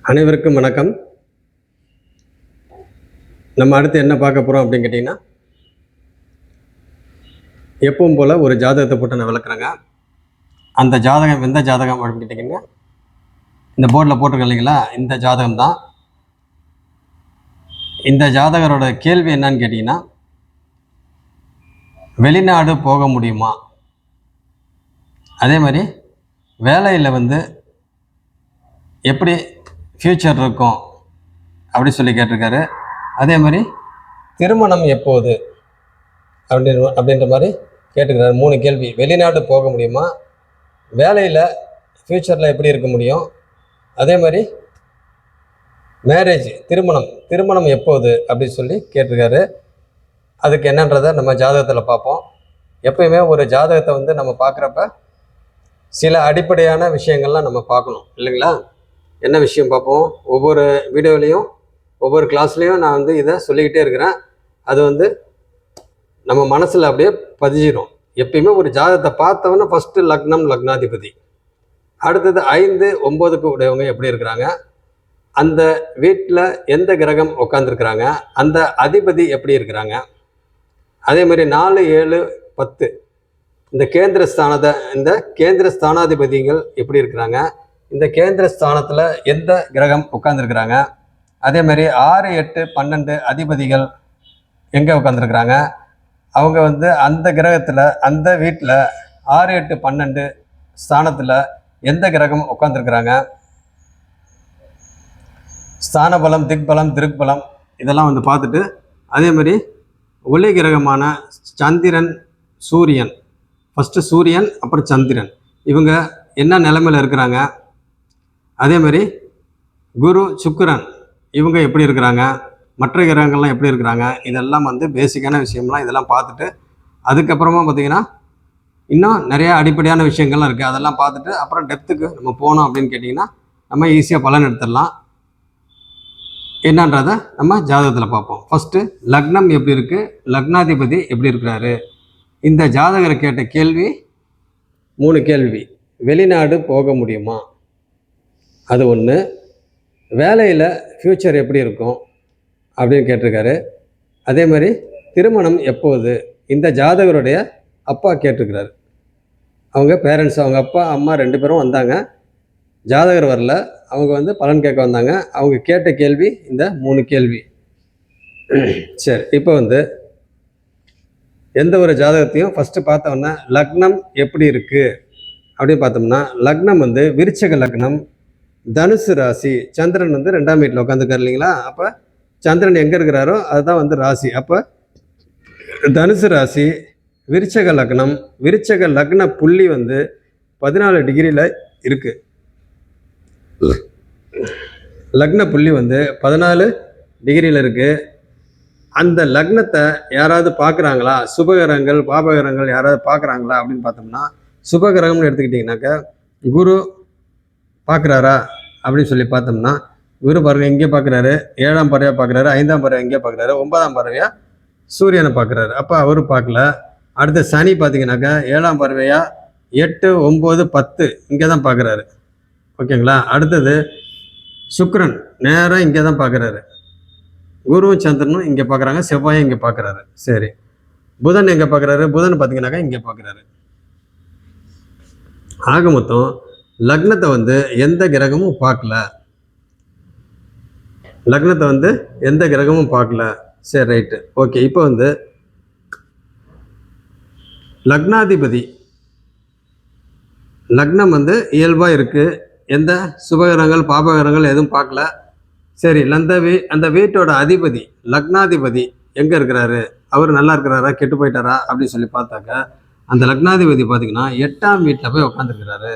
அனைவருக்கும் வணக்கம். நம்ம அடுத்து என்ன பார்க்க போகிறோம் அப்படின்னு கேட்டிங்கன்னா, எப்பவும் போல் ஒரு ஜாதகத்தை போட்டு நான் விளக்குறேங்க. அந்த ஜாதகம் எந்த ஜாதகம் அப்படின்னு கேட்டிங்கன்னா, இந்த போர்டில் போட்டிருக்கேன் இல்லைங்களா, இந்த ஜாதகம் தான். இந்த ஜாதகரோட கேள்வி என்னன்னு கேட்டிங்கன்னா, வெளிநாடு போக முடியுமா, அதே மாதிரி வேலையில் எப்படி ஃப்யூச்சர் இருக்கும் அப்படி சொல்லி கேட்டிருக்காரு. அதே மாதிரி திருமணம் எப்போது அப்படின்ற மாதிரி கேட்டுக்கிறாரு. 3 கேள்வி. வெளிநாடு போக முடியுமா, வேலையில் ஃப்யூச்சரில் எப்படி இருக்க முடியும், அதே மாதிரி மேரேஜ் திருமணம் எப்போது அப்படின்னு சொல்லி கேட்டிருக்காரு. அதுக்கு என்னன்றதை நம்ம ஜாதகத்தில் பார்ப்போம். எப்பயுமே ஒரு ஜாதகத்தை நம்ம பார்க்குறப்ப சில அடிப்படையான விஷயங்கள்லாம் நம்ம பார்க்கணும் இல்லைங்களா. என்ன விஷயம் பார்ப்போம். ஒவ்வொரு வீடியோலையும் ஒவ்வொரு கிளாஸ்லேயும் நான் இதை சொல்லிக்கிட்டே இருக்கிறேன். அது நம்ம மனசில் அப்படியே பதிஞ்சிடும். எப்பயுமே ஒரு ஜாதகத்தை பார்த்தவொன்னே ஃபஸ்ட்டு லக்னாதிபதி, அடுத்தது 5, 9க்கு உடையவங்க எப்படி இருக்கிறாங்க, அந்த வீட்டில் எந்த கிரகம் உட்காந்துருக்குறாங்க, அந்த அதிபதி எப்படி இருக்கிறாங்க, அதே மாதிரி 4, 7, 10 இந்த கேந்திர ஸ்தானாதிபதிகள் எப்படி இருக்கிறாங்க, இந்த கேந்திர ஸ்தானத்தில் எந்த கிரகம் உட்காந்துருக்குறாங்க, அதே மாதிரி 6, 8, 12 அதிபதிகள் எங்கே உட்காந்துருக்குறாங்க, அவங்க அந்த கிரகத்தில் அந்த வீட்டில் 6, 8, 12 ஸ்தானத்தில் எந்த கிரகம் உட்காந்துருக்குறாங்க, ஸ்தான பலம், திக்பலம், திருக்பலம் இதெல்லாம் பார்த்துட்டு, அதே மாதிரி ஒளி கிரகமான சந்திரன், சூரியன், ஃபஸ்ட்டு சூரியன் அப்புறம் சந்திரன் இவங்க என்ன நிலைமையில் இருக்கிறாங்க, அதே மாதிரி குரு, சுக்கிரன் இவங்க எப்படி இருக்கிறாங்க, மற்ற கிரகங்கள்லாம் எப்படி இருக்கிறாங்க, இதெல்லாம் பேசிக்கான விஷயம்லாம் இதெல்லாம் பார்த்துட்டு, அதுக்கப்புறமா பார்த்திங்கன்னா இன்னும் நிறையா அடிப்படையான விஷயங்கள்லாம் இருக்குது. அதெல்லாம் பார்த்துட்டு அப்புறம் டெப்த்துக்கு நம்ம போனோம் அப்படின்னு கேட்டிங்கன்னா நம்ம ஈஸியாக பலன் எடுத்துடலாம். என்னன்றதை நம்ம ஜாதகத்தில் பார்ப்போம். ஃபஸ்ட்டு லக்னம் எப்படி இருக்குது, லக்னாதிபதி எப்படி இருக்கிறாரு. இந்த ஜாதகரை கேட்ட கேள்வி 3 கேள்வி. வெளிநாடு போக முடியுமா, அது ஒன்று. வேலையில் ஃப்யூச்சர் எப்படி இருக்கும் அப்படின்னு கேட்டிருக்காரு. அதே மாதிரி திருமணம் எப்போது, இந்த ஜாதகருடைய அப்பா கேட்டிருக்கிறாரு. அவங்க பேரண்ட்ஸ், அவங்க அப்பா அம்மா 2 பேரும் வந்தாங்க. ஜாதகர் வரல, அவங்க பலன் கேட்க வந்தாங்க. அவங்க கேட்ட கேள்வி இந்த 3 கேள்வி. சரி, இப்போ எந்த ஒரு ஜாதகத்தையும் ஃபஸ்ட்டு பார்த்தோன்னா லக்னம் எப்படி இருக்குது அப்படின்னு பார்த்தோம்னா, லக்னம் விருச்சிக லக்னம், தனுசு ராசி, சந்திரன் 2ஆம் வீட்டில் உட்காந்துருக்காரு இல்லைங்களா. அப்போ சந்திரன் எங்கே இருக்கிறாரோ அதுதான் ராசி. அப்போ தனுசு ராசி, விருச்சக லக்னம், விருச்சக லக்ன புள்ளி 14 டிகிரியில் இருக்குது. லக்ன புள்ளி 14 டிகிரியில் இருக்குது. அந்த லக்னத்தை யாராவது பார்க்குறாங்களா, சுபகிரகங்கள் பாபகிரகங்கள் யாராவது பார்க்குறாங்களா அப்படின்னு பார்த்தோம்னா, சுபகிரகம்னு எடுத்துக்கிட்டிங்கனாக்கா குரு பார்க்குறாரா அப்படின்னு சொல்லி பார்த்தோம்னா, குரு பாருங்கள் எங்கே பார்க்குறாரு, 7ஆம் பறவையாக பார்க்குறாரு, 5ஆம் பறவை எங்கே பார்க்குறாரு, 9ஆம் பறவையாக சூரியனை பார்க்குறாரு. அப்போ அவர் பார்க்கல. அடுத்த சனி பார்த்தீங்கன்னாக்கா 7ஆம் பறவையாக 8, 9, 10 இங்கே தான் பார்க்குறாரு. ஓகேங்களா. அடுத்தது சுக்கிரன் நேராக இங்கே தான் பார்க்குறாரு. குருவும் சந்திரனும் இங்கே பார்க்குறாங்க, செவ்வாயும் இங்கே பார்க்குறாரு. சரி, புதன் எங்கே பார்க்குறாரு, புதன் பார்த்தீங்கன்னாக்கா இங்கே பார்க்குறாரு. ஆக மொத்தம் லக்னத்தை எந்த கிரகமும் பார்க்கல, லக்னத்தை எந்த கிரகமும் பார்க்கல. சரி, ரைட்டு, ஓகே. இப்போ லக்னாதிபதி லக்னம் இயல்பாக இருக்குது, எந்த சுபகிரகங்கள் பாபகிரகங்கள் எதுவும் பார்க்கல. சரி, அந்த வீட்டோட அதிபதி லக்னாதிபதி எங்கே இருக்கிறாரு, அவர் நல்லா இருக்கிறாரா கெட்டு போயிட்டாரா அப்படின்னு சொல்லி பார்த்தாக்கா, அந்த லக்னாதிபதி பார்த்திங்கன்னா 8ஆம் வீட்டில் போய் உட்காந்துருக்கிறாரு.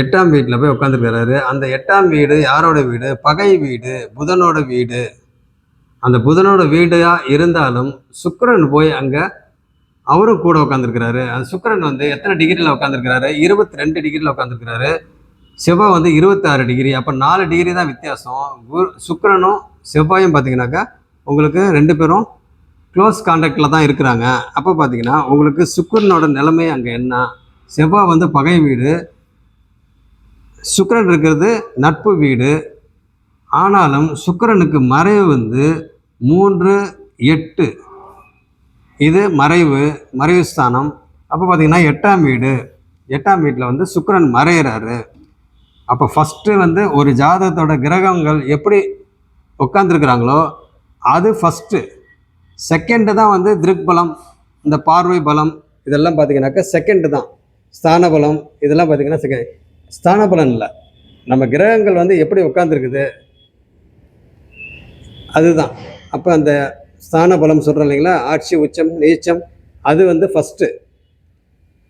8ஆம் வீட்டில் போய் உட்காந்துருக்கிறாரு. அந்த 8ஆம் வீடு யாரோட வீடு, பகை வீடு, புதனோட வீடு. அந்த புதனோட வீடாக இருந்தாலும் சுக்கிரன் போய் அங்கே அவரும் கூட உட்காந்துருக்கிறாரு. அந்த சுக்கிரன் எத்தனை டிகிரியில் உட்காந்துருக்கிறாரு, 22 டிகிரியில் உட்காந்துருக்கிறாரு. செவ்வாய் 26 டிகிரி. அப்போ 4 டிகிரி தான் வித்தியாசம். சுக்கிரனும் செவ்வாயும் பார்த்தீங்கன்னாக்கா உங்களுக்கு 2 பேரும் க்ளோஸ் கான்டாக்டில் தான் இருக்கிறாங்க. அப்போ பார்த்தீங்கன்னா உங்களுக்கு சுக்கிரனோட நிலைமை அங்கே என்ன, செவ்வாய் பகை வீடு, சுக்கிரன் இருக்கிறது நட்பு வீடு, ஆனாலும் சுக்கிரனுக்கு மறைவு வந்து 3, 8, இது மறைவு ஸ்தானம். அப்போ பார்த்தீங்கன்னா 8ஆம் வீட்டில் வந்து சுக்கிரன் மறையிறாரு. அப்போ ஃபஸ்ட்டு வந்து ஒரு ஜாதகத்தோட கிரகங்கள் எப்படி உட்காந்துருக்குறாங்களோ அது ஃபஸ்ட்டு. செகண்டு தான் வந்து திருக் பலம், இந்த பார்வை பலம் இதெல்லாம் பார்த்தீங்கன்னாக்கா செகண்டு தான். ஸ்தான பலம் இதெல்லாம் பார்த்தீங்கன்னா ஸ்தான பலம் இல்லை, நம்ம கிரகங்கள் வந்து எப்படி உட்காந்துருக்குது அதுதான். அப்போ அந்த ஸ்தான பலம் சொல்கிறோம் இல்லைங்களா, ஆட்சி, உச்சம், நீச்சம், அது வந்து ஃபஸ்ட்டு.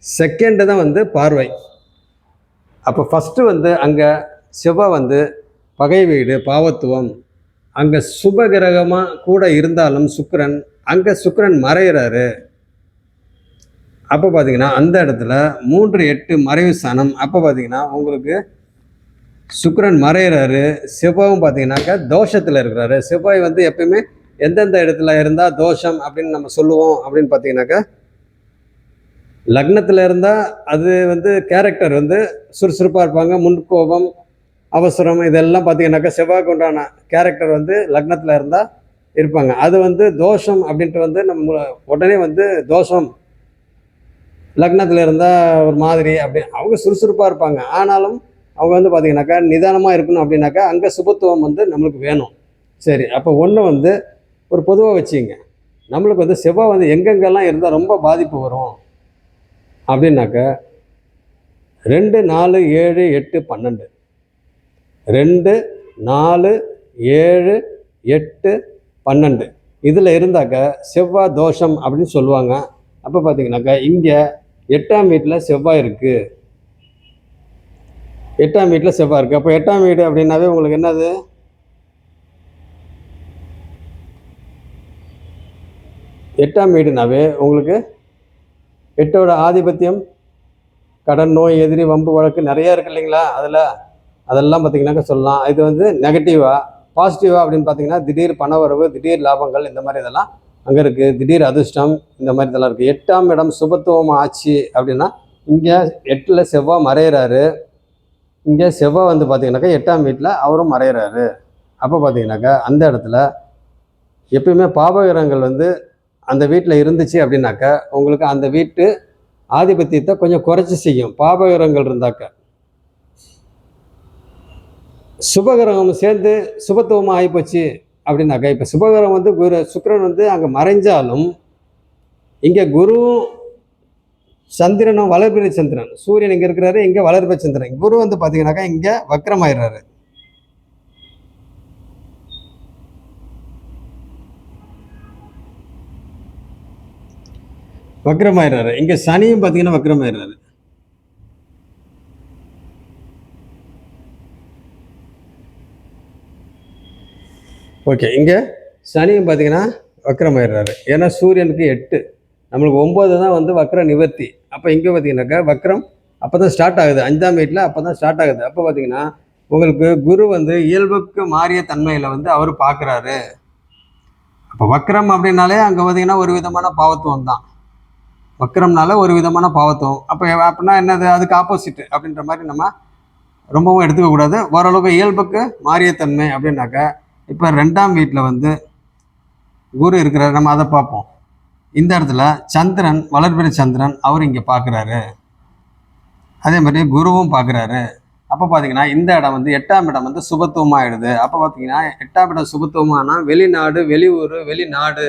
செகண்டு தான் வந்து பார்வை. அப்போ ஃபஸ்ட்டு வந்து அங்கே செவ்வாய் வந்து பகை வீடு, பாவத்துவம், அங்கே சுப கிரகமாக கூட இருந்தாலும் சுக்கிரன், அங்கே சுக்கிரன் மறையிறாரு. அப்போ பார்த்தீங்கன்னா அந்த இடத்துல 3, 8 மறைவு ஸ்தானம். அப்போ பார்த்தீங்கன்னா உங்களுக்கு சுக்கிரன் மறையிறாரு. செவ்வாயும் பார்த்தீங்கன்னாக்கா தோஷத்தில் இருக்கிறாரு. செவ்வாய் வந்து எப்பயுமே எந்தெந்த இடத்துல இருந்தால் தோஷம் அப்படின்னு நம்ம சொல்லுவோம் அப்படின்னு பார்த்தீங்கன்னாக்கா, லக்னத்தில் இருந்தால் அது வந்து கேரக்டர் வந்து சுறுசுறுப்பாக இருப்பாங்க, முன்கோபம், அவசரம், இதெல்லாம் பார்த்தீங்கன்னாக்கா செவ்வாய்க்கு உண்டான கேரக்டர் வந்து லக்னத்தில் இருந்தால் இருப்பாங்க. அது வந்து தோஷம் அப்படின்ட்டு வந்து நம்ம உடனே வந்து தோஷம் லக்னத்தில் இருந்தால் ஒரு மாதிரி அப்படி அவங்க சுறுசுறுப்பாக இருப்பாங்க. ஆனாலும் அவங்க வந்து பார்த்தீங்கன்னாக்கா நிதானமாக இருக்கணும் அப்படின்னாக்கா அங்கே சுபத்துவம் வந்து நம்மளுக்கு வேணும். சரி, அப்போ ஒன்று வந்து ஒரு பொதுவாக வச்சுங்க, நம்மளுக்கு வந்து செவ்வாய் வந்து எங்கெங்கெல்லாம் இருந்தால் ரொம்ப பாதிப்பு வரும் அப்படின்னாக்கா 2, 4, 7, 8, 12, 2, 4, 7, 8, 12 இதில் இருந்தாக்க செவ்வாய் தோஷம் அப்படின்னு சொல்லுவாங்க. அப்போ பார்த்தீங்கன்னாக்கா இங்கே 8ஆம் வீட்டில் செவ்வாய் இருக்குது. 8ஆம் வீட்டில் செவ்வாய் இருக்குது. அப்போ 8ஆம் வீடு அப்படின்னாவே உங்களுக்கு என்னது, எட்டாம் வீடுனாவே உங்களுக்கு 8ஓட ஆதிபத்தியம், கடன், நோய், எதிரி, வம்பு, வழக்கு நிறைய இருக்குது இல்லைங்களா, அதெல்லாம் பார்த்தீங்கன்னாக்கா சொல்லலாம். இது வந்து நெகட்டிவாக. பாசிட்டிவாக அப்படின்னு பார்த்தீங்கன்னா திடீர் பணவரவு, திடீர் லாபங்கள், இந்த மாதிரி இதெல்லாம் அங்கே இருக்குது. திடீர் அதிர்ஷ்டம், இந்த மாதிரி இதெல்லாம் இருக்குது. 8ஆம் இடம் சுபத்துவம் ஆச்சு அப்படின்னா இங்கே 8ல் செவ்வாய் மறையிறாரு. இங்கே செவ்வாய் வந்து பார்த்தீங்கன்னாக்கா 8ஆம் வீட்டில் அவரும் மறையிறாரு. அப்போ பார்த்தீங்கன்னாக்கா அந்த இடத்துல எப்பயுமே பாபகிரகங்கள் வந்து அந்த வீட்டில் இருந்துச்சு அப்படின்னாக்கா உங்களுக்கு அந்த வீட்டு ஆதிபத்தியத்தை கொஞ்சம் குறைச்சி செய்யும். பாபகிரகங்கள் இருந்தாக்க சுபகிரகம் சேர்ந்து சுபத்துவமாக ஆகிப்போச்சு அப்படின்னாக்கா, இப்போ சுபகிரகம் வந்து சுக்கிரன் வந்து அங்கே மறைஞ்சாலும் இங்கே குருவும் சந்திரனும் வளர்பிறை சந்திரன், சூரியன் இங்கே இருக்கிறாரு, இங்கே வளர்பிறை சந்திரன், குரு வந்து பார்த்தீங்கன்னாக்கா இங்கே வக்ரமாயிடுறாரு. வக்ரமாயிடுறாரு. இங்கே சனியும் பார்த்தீங்கன்னா வக்ரமாயிடுறாரு. ஓகே, இங்கே சனியும் பார்த்தீங்கன்னா வக்ரமாயிடுறாரு. ஏன்னா சூரியனுக்கு 8, நம்மளுக்கு 9 தான் வந்து வக்ர நிவர்த்தி. அப்போ இங்கே பார்த்தீங்கன்னாக்கா வக்ரம் அப்போ தான் ஸ்டார்ட் ஆகுது. 5ஆம் வீட்டில் அப்போ தான் ஸ்டார்ட் ஆகுது. அப்போ பார்த்தீங்கன்னா உங்களுக்கு குரு வந்து இயல்புக்கு மாறிய தன்மையில் வந்து அவர் பார்க்குறாரு. அப்போ வக்ரம் அப்படின்னாலே அங்கே பார்த்தீங்கன்னா ஒரு விதமான பாவத்துவம் தான். வக்ரம்னால ஒரு விதமான பாவத்துவம். அப்போ அப்படின்னா என்னது, அதுக்கு ஆப்போசிட் அப்படின்ற மாதிரி நம்ம ரொம்பவும் எடுத்துக்கக்கூடாது. ஓரளவுக்கு இயல்புக்கு மாறிய தன்மை அப்படின்னாக்கா இப்போ 2ஆம் வீட்டில் வந்து குரு இருக்கிறார், நம்ம அதை பார்ப்போம். இந்த இடத்துல சந்திரன், வளர்பிறை சந்திரன், அவர் இங்கே பார்க்குறாரு. அதே மாதிரி குருவும் பார்க்குறாரு. அப்போ பார்த்தீங்கன்னா இந்த இடம் வந்து 8ஆம் இடம் வந்து சுபத்துவமாக ஆகிடுது. அப்போ பார்த்தீங்கன்னா 8ஆம் இடம் சுபத்துவமானா வெளிநாடு, வெளியூர், வெளிநாடு,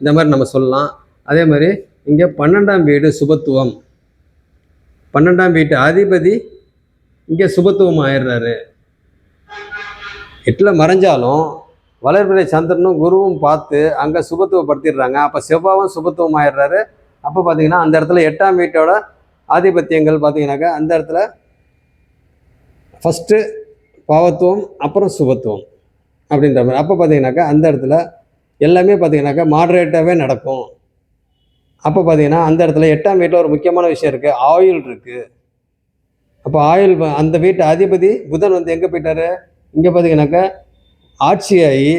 இந்த மாதிரி நம்ம சொல்லலாம். அதே மாதிரி இங்கே 12ஆம் வீடு சுபத்துவம், 12ஆம் வீட்டு அதிபதி இங்கே சுபத்துவம் ஆயிடுறாரு. 8ல் மறைஞ்சாலும் வளர்பிறை சந்திரனும் குருவும் பார்த்து அங்கே சுபத்துவப்படுத்திடுறாங்க. அப்போ செவ்வாயும் சுபத்துவம் ஆயிடுறாரு. அப்போ பார்த்தீங்கன்னா அந்த இடத்துல 8ஆம் வீட்டோட ஆதிபத்தியங்கள் பார்த்தீங்கன்னாக்கா அந்த இடத்துல ஃபஸ்ட்டு பாவத்துவம், அப்புறம் சுபத்துவம் அப்படின்ற மாதிரி. அப்போ பார்த்தீங்கன்னாக்கா அந்த இடத்துல எல்லாமே பார்த்தீங்கன்னாக்கா மாடரேட்டாகவே நடக்கும். அப்போ பார்த்தீங்கன்னா அந்த இடத்துல 8ஆம் வீட்டில் ஒரு முக்கியமான விஷயம் இருக்குது, ஆயுள் இருக்குது. அப்போ ஆயுள், அந்த வீட்டு அதிபதி புதன் வந்து எங்கே போயிட்டாரு, இங்கே பார்த்தீங்கன்னாக்கா ஆட்சியாகி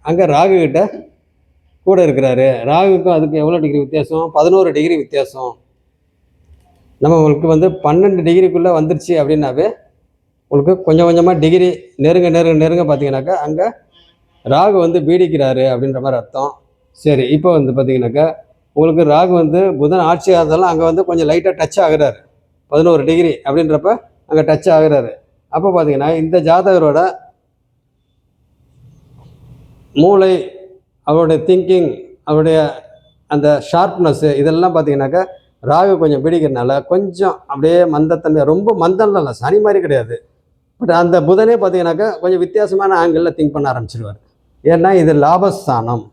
அங்கே ராகு கிட்ட கூட இருக்கிறாரு. ராகுக்கும் அதுக்கு எவ்வளோ டிகிரி வித்தியாசம், 11 டிகிரி வித்தியாசம். நம்மளுக்கு வந்து 12 டிகிரிக்குள்ளே வந்துருச்சு அப்படின்னாவே உங்களுக்கு கொஞ்சம் கொஞ்சமாக டிகிரி நெருங்க பார்த்தீங்கன்னாக்கா அங்கே ராகு வந்து பீடிக்கிறாரு அப்படின்ற மாதிரி அர்த்தம். சரி, இப்போ வந்து பார்த்தீங்கன்னாக்கா உங்களுக்கு ராகு வந்து புதன் ஆட்சியாக இருந்தாலும் அங்கே வந்து கொஞ்சம் லைட்டாக டச் ஆகுறாரு. 11 டிகிரி அப்படின்றப்ப அங்கே டச் ஆகுறாரு. அப்போ பார்த்தீங்கன்னா இந்த ஜாதகரோட மூளை, அவருடைய திங்கிங், அவருடைய அந்த ஷார்ப்னஸ்ஸு இதெல்லாம் பார்த்தீங்கன்னாக்கா ராகு கொஞ்சம் பிடிக்கிறதுனால கொஞ்சம் அப்படியே மந்தத்தன்மை, ரொம்ப மந்தம்லாம் இல்லை, சனி மாதிரி கிடையாது. பட் அந்த புதனே பார்த்தீங்கன்னாக்கா கொஞ்சம் வித்தியாசமான ஆங்கிளில் திங்க் பண்ண ஆரம்பிச்சிருவார். ஏன்னா இது லாபஸ்தானம்.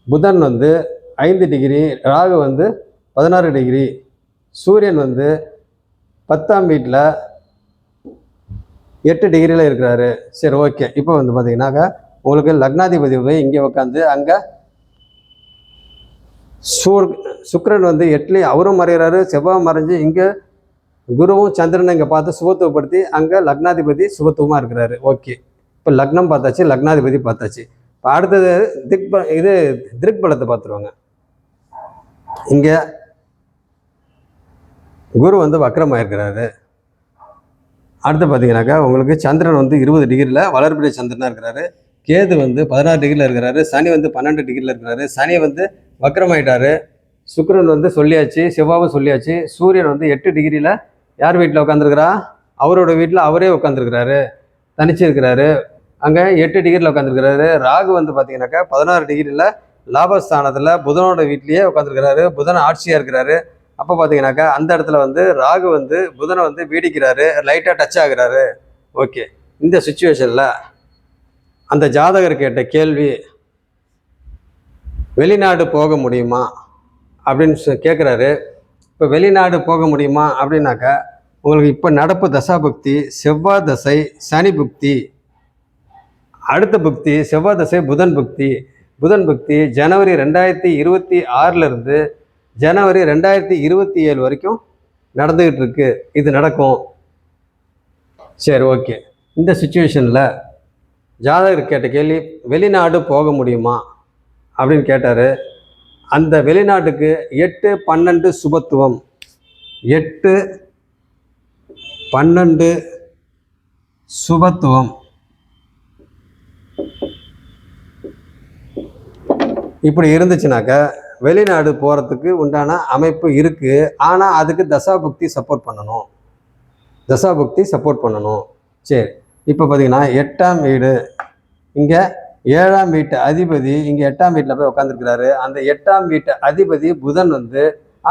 புதன் வந்து 5 டிகிரி, ராகு வந்து 16 டிகிரி, சூரியன் வந்து 10ஆம் வீட்டில் 8 டிகிரியில் இருக்கிறாரு. சரி, ஓகே. இப்போ வந்து பார்த்தீங்கன்னாக்கா உங்களுக்கு லக்னாதிபதி போய் இங்கே உட்காந்து அங்கே சுக்கிரன் வந்து 8லேயும் அவரும் மறைகிறாரு, செவ்வாய் மறைஞ்சு இங்கே குருவும் சந்திரனை இங்கே பார்த்து சுபத்துவப்படுத்தி அங்கே லக்னாதிபதி சுபத்துவமாக இருக்கிறாரு. ஓகே, இப்போ லக்னம் பார்த்தாச்சு, லக்னாதிபதி பார்த்தாச்சு. இப்போ அடுத்தது திருக்பலத்தை பார்த்துருவாங்க. இங்கே குரு வந்து வக்ரமாக இருக்கிறாரு. அடுத்து பார்த்தீங்கன்னாக்கா உங்களுக்கு சந்திரன் வந்து 20 டிகிரியில் வளர்பிறை சந்திரனாக இருக்கிறாரு. கேது வந்து 16 டிகிரியில் இருக்கிறாரு. சனி வந்து 12 டிகிரியில் இருக்கிறாரு. சனி வந்து வக்ரமாயிட்டாரு. சுக்கிரன் வந்து சொல்லியாச்சு, செவ்வாவும் சொல்லியாச்சு. சூரியன் வந்து 8 டிகிரியில் யார் வீட்டில் உட்காந்துருக்கிறா? அவரோட வீட்டில் அவரே உட்காந்துருக்கிறாரு, தனிச்சு இருக்கிறாரு. அங்கே 8 டிகிரியில் உட்காந்துருக்கிறாரு. ராகு வந்து பார்த்தீங்கன்னாக்கா 16 டிகிரியில் லாபஸ்தானத்தில் புதனோட வீட்லேயே உட்காந்துருக்கிறாரு. புதன் ஆட்சியாக இருக்கிறாரு. அப்போ பார்த்தீங்கன்னாக்கா அந்த இடத்துல வந்து ராகு வந்து புதனை வந்து வீடிக்கிறாரு, லைட்டாக டச் ஆகுறாரு. ஓகே, இந்த சுச்சுவேஷனில் அந்த ஜாதகர் கேட்ட கேள்வி, வெளிநாடு போக முடியுமா அப்படின்னு கேட்குறாரு. இப்போ வெளிநாடு போக முடியுமா அப்படின்னாக்கா உங்களுக்கு இப்போ நடப்பு தசாபுக்தி செவ்வாய் தசை சனி புக்தி, அடுத்த புக்தி செவ்வாய் தசை புதன் புக்தி. புதன் புக்தி ஜனவரி 2026 ஜனவரி 2027 வரைக்கும் நடந்துக்கிட்டு இருக்கு. இது நடக்கும். சரி, ஓகே. இந்த சுச்சுவேஷனில் ஜாதகர் கேட்ட கேள்வி, வெளிநாடு போக முடியுமா அப்படின்னு கேட்டார். அந்த வெளிநாட்டுக்கு 8-12 சுபத்துவம், 8-12 சுபத்துவம். இப்படி இருந்துச்சுனாக்கா வெளிநாடு போகிறதுக்கு உண்டான அமைப்பு இருக்குது. ஆனால் அதுக்கு தசாபுக்தி சப்போர்ட் பண்ணணும். சரி, இப்போ பார்த்தீங்கன்னா 8ஆம் வீடு, இங்கே 7ஆம் வீட்டு அதிபதி இங்கே 8ஆம் வீட்டில் போய் உட்காந்துருக்கிறாரு. அந்த 8ஆம் வீட்டு அதிபதி புதன் வந்து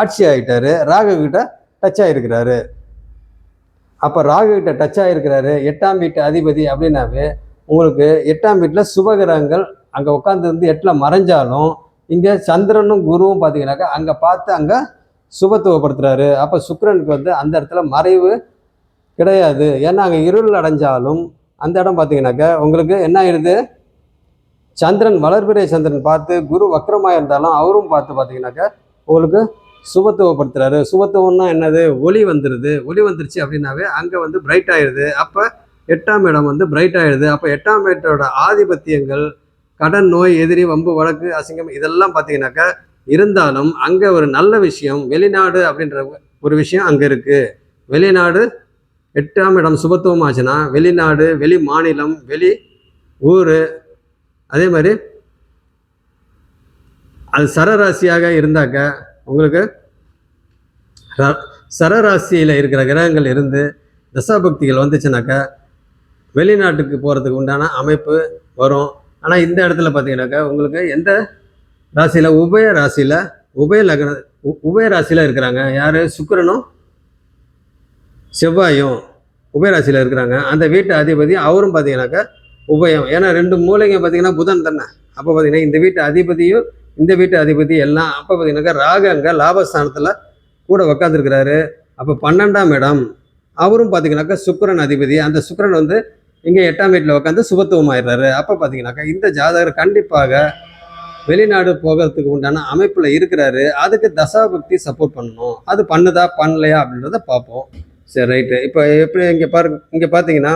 ஆட்சி ஆகிட்டாரு, ராகு கிட்ட டச் ஆகிருக்கிறாரு. அப்போ ராகு கிட்ட டச் ஆகிருக்கிறாரு 8ஆம் வீட்டு அதிபதி அப்படின்னாவே உங்களுக்கு 8ஆம் வீட்டில் சுபகிரகங்கள் அங்கே உட்காந்துருந்து 8ல் மறைஞ்சாலும் இங்கே சந்திரனும் குருவும் பார்த்தீங்கன்னாக்கா அங்கே பார்த்து அங்கே சுபத்துவப்படுத்துறாரு. அப்போ சுக்கிரனுக்கு வந்து அந்த இடத்துல மறைவு கிடையாது. ஏன்னா அங்கே இருள் அடைஞ்சாலும் அந்த இடம் பார்த்தீங்கன்னாக்கா உங்களுக்கு என்ன ஆயிடுது, சந்திரன் வளர்பிறை சந்திரன் பார்த்து குரு வக்ரமாக இருந்தாலும் அவரும் பார்த்து பார்த்தீங்கன்னாக்கா உங்களுக்கு சுபத்துவப்படுத்துறாரு. சுபத்துவம்னா என்னது, ஒளி வந்துடுது. ஒளி வந்துருச்சு அப்படின்னாவே அங்கே வந்து பிரைட் ஆயிடுது. அப்போ 8ஆம் இடம் வந்து பிரைட் ஆயிடுது. அப்போ 8ஆம் இடத்தோட ஆதிபத்தியங்கள், கடன், நோய், எதிரி, வம்பு, வழக்கு, அசிங்கம் இதெல்லாம் பார்த்தீங்கன்னாக்கா இருந்தாலும் அங்கே ஒரு நல்ல விஷயம், வெளிநாடு அப்படின்ற ஒரு விஷயம் அங்கே இருக்குது. வெளிநாடு 8ஆம் இடம் சுபத்துவம் ஆச்சுன்னா வெளிநாடு, வெளி மாநிலம், வெளி ஊர், அதே மாதிரி அது சரராசியாக இருந்தாக்க உங்களுக்கு சரராசியில் இருக்கிற கிரகங்கள் இருந்து தசாபக்திகள் வந்துச்சுனாக்கா வெளிநாட்டுக்கு போகிறதுக்கு உண்டான அமைப்பு வரும். ஆனால் இந்த இடத்துல பார்த்தீங்கன்னாக்கா உங்களுக்கு எந்த ராசியில், உபய ராசியில் இருக்கிறாங்க. யார்? சுக்கிரனும் செவ்வாயும் உபயராசியில் இருக்கிறாங்க. அந்த வீட்டு அதிபதி அவரும் பார்த்தீங்கன்னாக்கா உபயம். ஏன்னா 2 மூலைங்க பார்த்தீங்கன்னா புதன் தானே. அப்போ பார்த்தீங்கன்னா இந்த வீட்டு அதிபதியும் இந்த வீட்டு அதிபதி எல்லாம் அப்போ பார்த்தீங்கன்னாக்கா ராகு அங்கே லாபஸ்தானத்தில் கூட உக்காந்துருக்கிறாரு. அப்போ 12ஆம் இடம் அவரும் பார்த்தீங்கன்னாக்கா சுக்கிரன் அதிபதி. அந்த சுக்கிரன் வந்து இங்கே 8ஆம் வீட்டில் உட்காந்து சுபத்துவம் ஆயிடுறாரு. அப்போ பார்த்தீங்கன்னாக்கா இந்த ஜாதகர் கண்டிப்பாக வெளிநாடு போகிறதுக்கு உண்டான அமைப்பில் இருக்கிறாரு. அதுக்கு தசாபக்தி சப்போர்ட் பண்ணணும். அது பண்ணுதா பண்ணலையா அப்படின்றத பார்ப்போம். சரி, ரைட்டு. இப்போ எப்படி இங்கே பார்த்தீங்கன்னா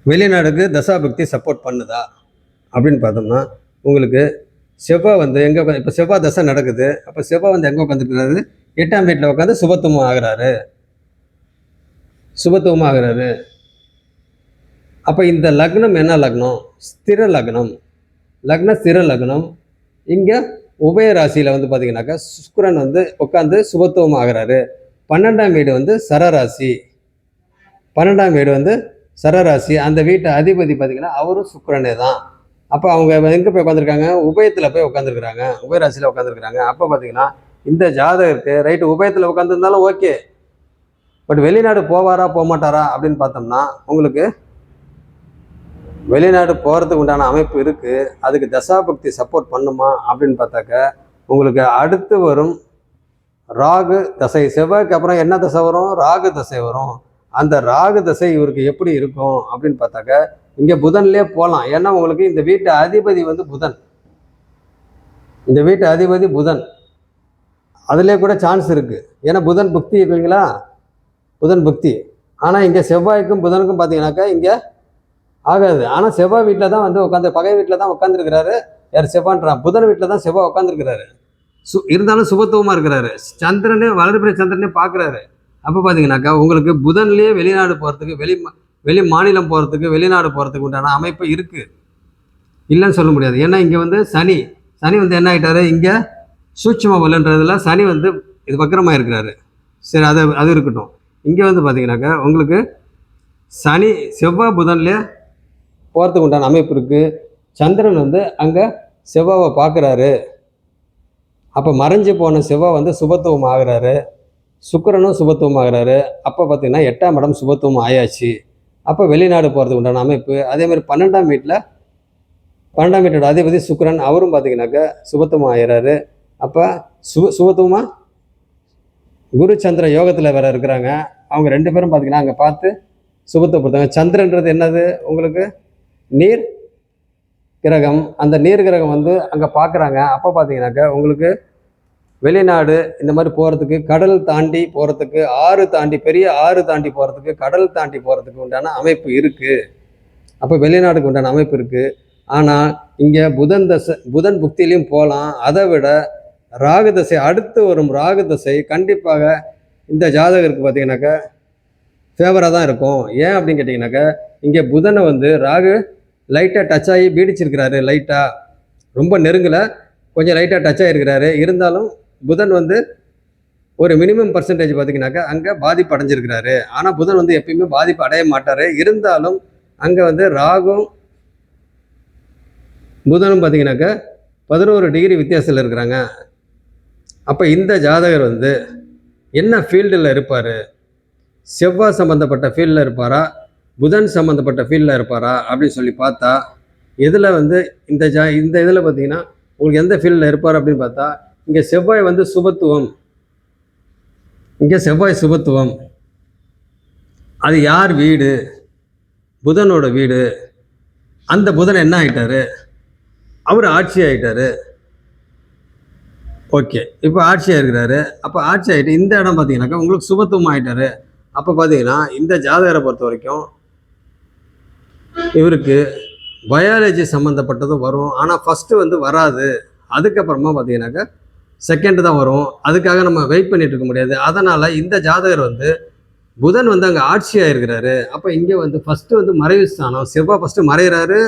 வெளிநாடுக்கு தசாபக்தி சப்போர்ட் பண்ணுதா அப்படின்னு பார்த்தோம்னா உங்களுக்கு செவ்வாய் வந்து எங்கே இப்போ செவ்வாய் தசை நடக்குது. அப்போ செவ்வாய் வந்து எங்கே உட்காந்துருக்கிறாரு? 8ஆம் வீட்டில் உட்காந்து சுபத்துவம் ஆகிறாரு. சுபத்துவமாக ஆகிறாரு. அப்போ இந்த லக்னம் என்ன லக்னம்? ஸ்திர லக்னம். லக்ன ஸ்திர லக்னம். இங்கே உபய ராசியில் வந்து பார்த்தீங்கன்னாக்கா சுக்கிரன் வந்து உட்காந்து சுபத்துவம் ஆகிறாரு. 12ஆம் வீடு வந்து சரராசி. 12ஆம் வீடு வந்து சரராசி. அந்த வீட்டு அதிபதி பார்த்தீங்கன்னா அவரும் சுக்கிரனே தான். அப்போ அவங்க எங்கே போய் உட்காந்துருக்காங்க? உபயத்தில் போய் உட்காந்துருக்குறாங்க, உபயராசியில் உட்காந்துருக்குறாங்க. அப்போ பார்த்தீங்கன்னா இந்த ஜாதகருக்கு ரைட்டு உபயத்தில் உட்காந்துருந்தாலும் ஓகே, பட் வெளிநாடு போவாரா போக மாட்டாரா அப்படின்னு பார்த்தோம்னா உங்களுக்கு வெளிநாடு போகிறதுக்கு உண்டான அமைப்பு இருக்குது. அதுக்கு தசாபக்தி சப்போர்ட் பண்ணுமா அப்படின்னு பார்த்தாக்க உங்களுக்கு அடுத்து வரும் ராகு தசை. செவ்வாய்க்கு அப்புறம் என்ன தசை வரும்? ராகு தசை வரும். அந்த ராகு தசை இவருக்கு எப்படி இருக்கும் அப்படின்னு பார்த்தாக்க இங்கே புதன்லேயே போகலாம். ஏன்னா உங்களுக்கு இந்த வீட்டு அதிபதி வந்து புதன். இந்த வீட்டு அதிபதி புதன். அதுலேயே கூட சான்ஸ் இருக்குது. ஏன்னா புதன் புக்தி இல்லைங்களா? புதன் புக்தி. ஆனால் இங்கே செவ்வாய்க்கும் புதனுக்கும் பார்த்தீங்கன்னாக்கா இங்கே ஆகாது. ஆனால் செவ்வாய் வீட்டில் தான் வந்து உட்காந்து பகை வீட்டில் தான் உட்காந்துருக்கிறாரு. யார்? செவ்வான்றான். புதன் வீட்டில் தான் செவ்வாய் உட்காந்துருக்கிறாரு. இருந்தாலும் சுபத்துவமாக இருக்கிறாரு. சந்திரனே வளர்பிறை சந்திரனே பார்க்குறாரு. அப்போ பார்த்தீங்கன்னாக்கா உங்களுக்கு புதன்லேயே வெளிநாடு போகிறதுக்கு வெளி மாநிலம் போகிறதுக்கு வெளிநாடு போகிறதுக்கு உண்டான அமைப்பு இருக்குது, இல்லைன்னு சொல்ல முடியாது. ஏன்னா இங்கே வந்து சனி வந்து என்ன ஆகிட்டாரு? இங்கே சூட்சும பலன்றதுல சனி வந்து இது வக்கரமாக இருக்கிறாரு. சரி, அது இருக்கட்டும். இங்கே வந்து பார்த்தீங்கன்னாக்கா உங்களுக்கு சனி செவ்வாய் புதன்லேயே போகிறதுக்கு உண்டான அமைப்பு இருக்குது. சந்திரன் வந்து அங்கே செவ்வாவை பார்க்குறாரு. அப்போ மறைஞ்சு போன செவ்வாய் வந்து சுபத்துவம் ஆகிறாரு. சுக்கிரனும் சுபத்துவம் ஆகிறாரு. அப்போ பார்த்தீங்கன்னா 8ஆம் இடம் சுபத்துவம் ஆயாச்சு. அப்போ வெளிநாடு போகிறதுக்கு உண்டான அமைப்பு. அதேமாதிரி 12ஆம் வீட்டோட அதிபதி சுக்கிரன், அவரும் பார்த்தீங்கன்னாக்கா சுபத்துவம் ஆகிறாரு. அப்போ சுபத்துவமாக குரு சந்திர யோகத்தில் வேற இருக்கிறாங்க. அவங்க 2 பேரும் பார்த்தீங்கன்னா அங்கே பார்த்து சுபத்துவப்படுத்தாங்க. சந்திரன்றது என்னது? உங்களுக்கு நீர் கிரகம். அந்த நீர் கிரகம் வந்து அங்கே பார்க்குறாங்க. அப்போ பார்த்தீங்கன்னாக்கா உங்களுக்கு வெளிநாடு இந்த மாதிரி போகிறதுக்கு, கடல் தாண்டி போகிறதுக்கு, ஆறு தாண்டி, பெரிய ஆறு தாண்டி போகிறதுக்கு, கடல் தாண்டி போகிறதுக்கு உண்டான அமைப்பு இருக்குது. அப்போ வெளிநாடுக்கு உண்டான அமைப்பு இருக்குது. ஆனால் இங்கே புதன் புக்தியிலையும் போகலாம். அதை விட ராகு தசை, அடுத்து வரும் ராகு தசை கண்டிப்பாக இந்த ஜாதகருக்கு பார்த்தீங்கன்னாக்கா ஃபேவராக தான் இருக்கும். ஏன் அப்படின்னு கேட்டிங்கனாக்கா இங்கே புதனை வந்து ராகு லைட்டாக டச் ஆகி பீடிச்சிருக்கிறாரு. லைட்டாக, ரொம்ப நெருங்கலை, கொஞ்சம் லைட்டாக டச் ஆகிருக்கிறாரு. இருந்தாலும் புதன் வந்து ஒரு மினிமம் பர்சன்டேஜ் பார்த்தீங்கன்னாக்கா அங்கே பாதிப்பு அடைஞ்சிருக்கிறாரு. ஆனால் புதன் வந்து எப்பயுமே பாதிப்பு அடைய மாட்டார். இருந்தாலும் அங்கே வந்து ராகும் புதனும் பார்த்தீங்கன்னாக்கா 11 டிகிரி வித்தியாசத்தில் இருக்கிறாங்க. அப்போ இந்த ஜாதகர் வந்து என்ன ஃபீல்டில் இருப்பார்? செவ்வாய் சம்மந்தப்பட்ட ஃபீல்டில் இருப்பாரா, புதன் சம்மந்தப்பட்ட ஃபீல்டில் இருப்பாரா அப்படின்னு சொல்லி பார்த்தா இதில் வந்து இந்த இதில் பார்த்தீங்கன்னா உங்களுக்கு எந்த ஃபீல்டில் இருப்பார் அப்படின்னு பார்த்தா இங்கே செவ்வாய் வந்து சுபத்துவம். இங்கே செவ்வாய் சுபத்துவம். அது யார் வீடு? புதனோட வீடு. அந்த புதன் என்ன ஆகிட்டாரு? அவர் ஆட்சி ஆகிட்டாரு. ஓகே, இப்போ ஆட்சியாக இருக்கிறாரு. அப்போ ஆட்சி ஆகிட்டு இந்த இடம் பார்த்தீங்கன்னாக்கா உங்களுக்கு சுபத்துவம் ஆகிட்டாரு. அப்போ பார்த்தீங்கன்னா இந்த ஜாதகரை பொறுத்த வரைக்கும் இவருக்கு பயாலஜி சம்மந்தப்பட்டதும் வரும். ஆனால் ஃபஸ்ட்டு வந்து வராது. அதுக்கப்புறமா பார்த்தீங்கன்னாக்கா செகண்ட் தான் வரும். அதுக்காக நம்ம வெயிட் பண்ணிட்டு இருக்க முடியாது. அதனால் இந்த ஜாதகர் வந்து புதன் வந்து அங்கே ஆட்சியாக இருக்கிறாரு. அப்போ இங்கே வந்து ஃபஸ்ட்டு வந்து மறைவு ஸ்தானம். செவ்வாய் ஃபஸ்ட்டு மறைகிறாரு,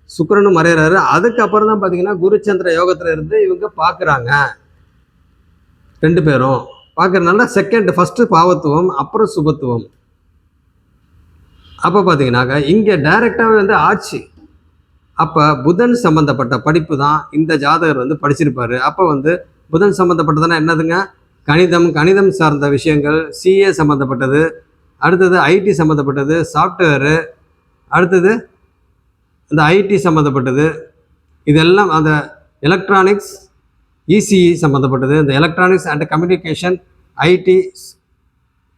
சுக்கிரனும் மறைகிறாரு. அதுக்கப்புறம் தான் பார்த்தீங்கன்னா குருச்சந்திர யோகத்தில் இருந்து இவங்க பார்க்குறாங்க. 2 பேரும் பார்க்குறதுனால செகண்ட், ஃபஸ்ட்டு பாவத்துவம், அப்புறம் சுபத்துவம். அப்போ பார்த்தீங்கன்னாக்கா இங்கே டைரெக்டாகவே வந்து ஆட்சி. அப்போ புதன் சம்மந்தப்பட்ட படிப்பு தான் இந்த ஜாதகர் வந்து படிச்சிருப்பார். அப்போ வந்து புதன் சம்மந்தப்பட்டதுன்னா என்னதுங்க? கணிதம் சார்ந்த விஷயங்கள், சிஏ சம்மந்தப்பட்டது, அடுத்தது ஐடி சம்மந்தப்பட்டது, சாஃப்ட்வேரு, அடுத்தது இந்த ஐடி சம்மந்தப்பட்டது, இதெல்லாம் அந்த எலக்ட்ரானிக்ஸ், இசிஇ சம்மந்தப்பட்டது, இந்த electronics and communication, IT,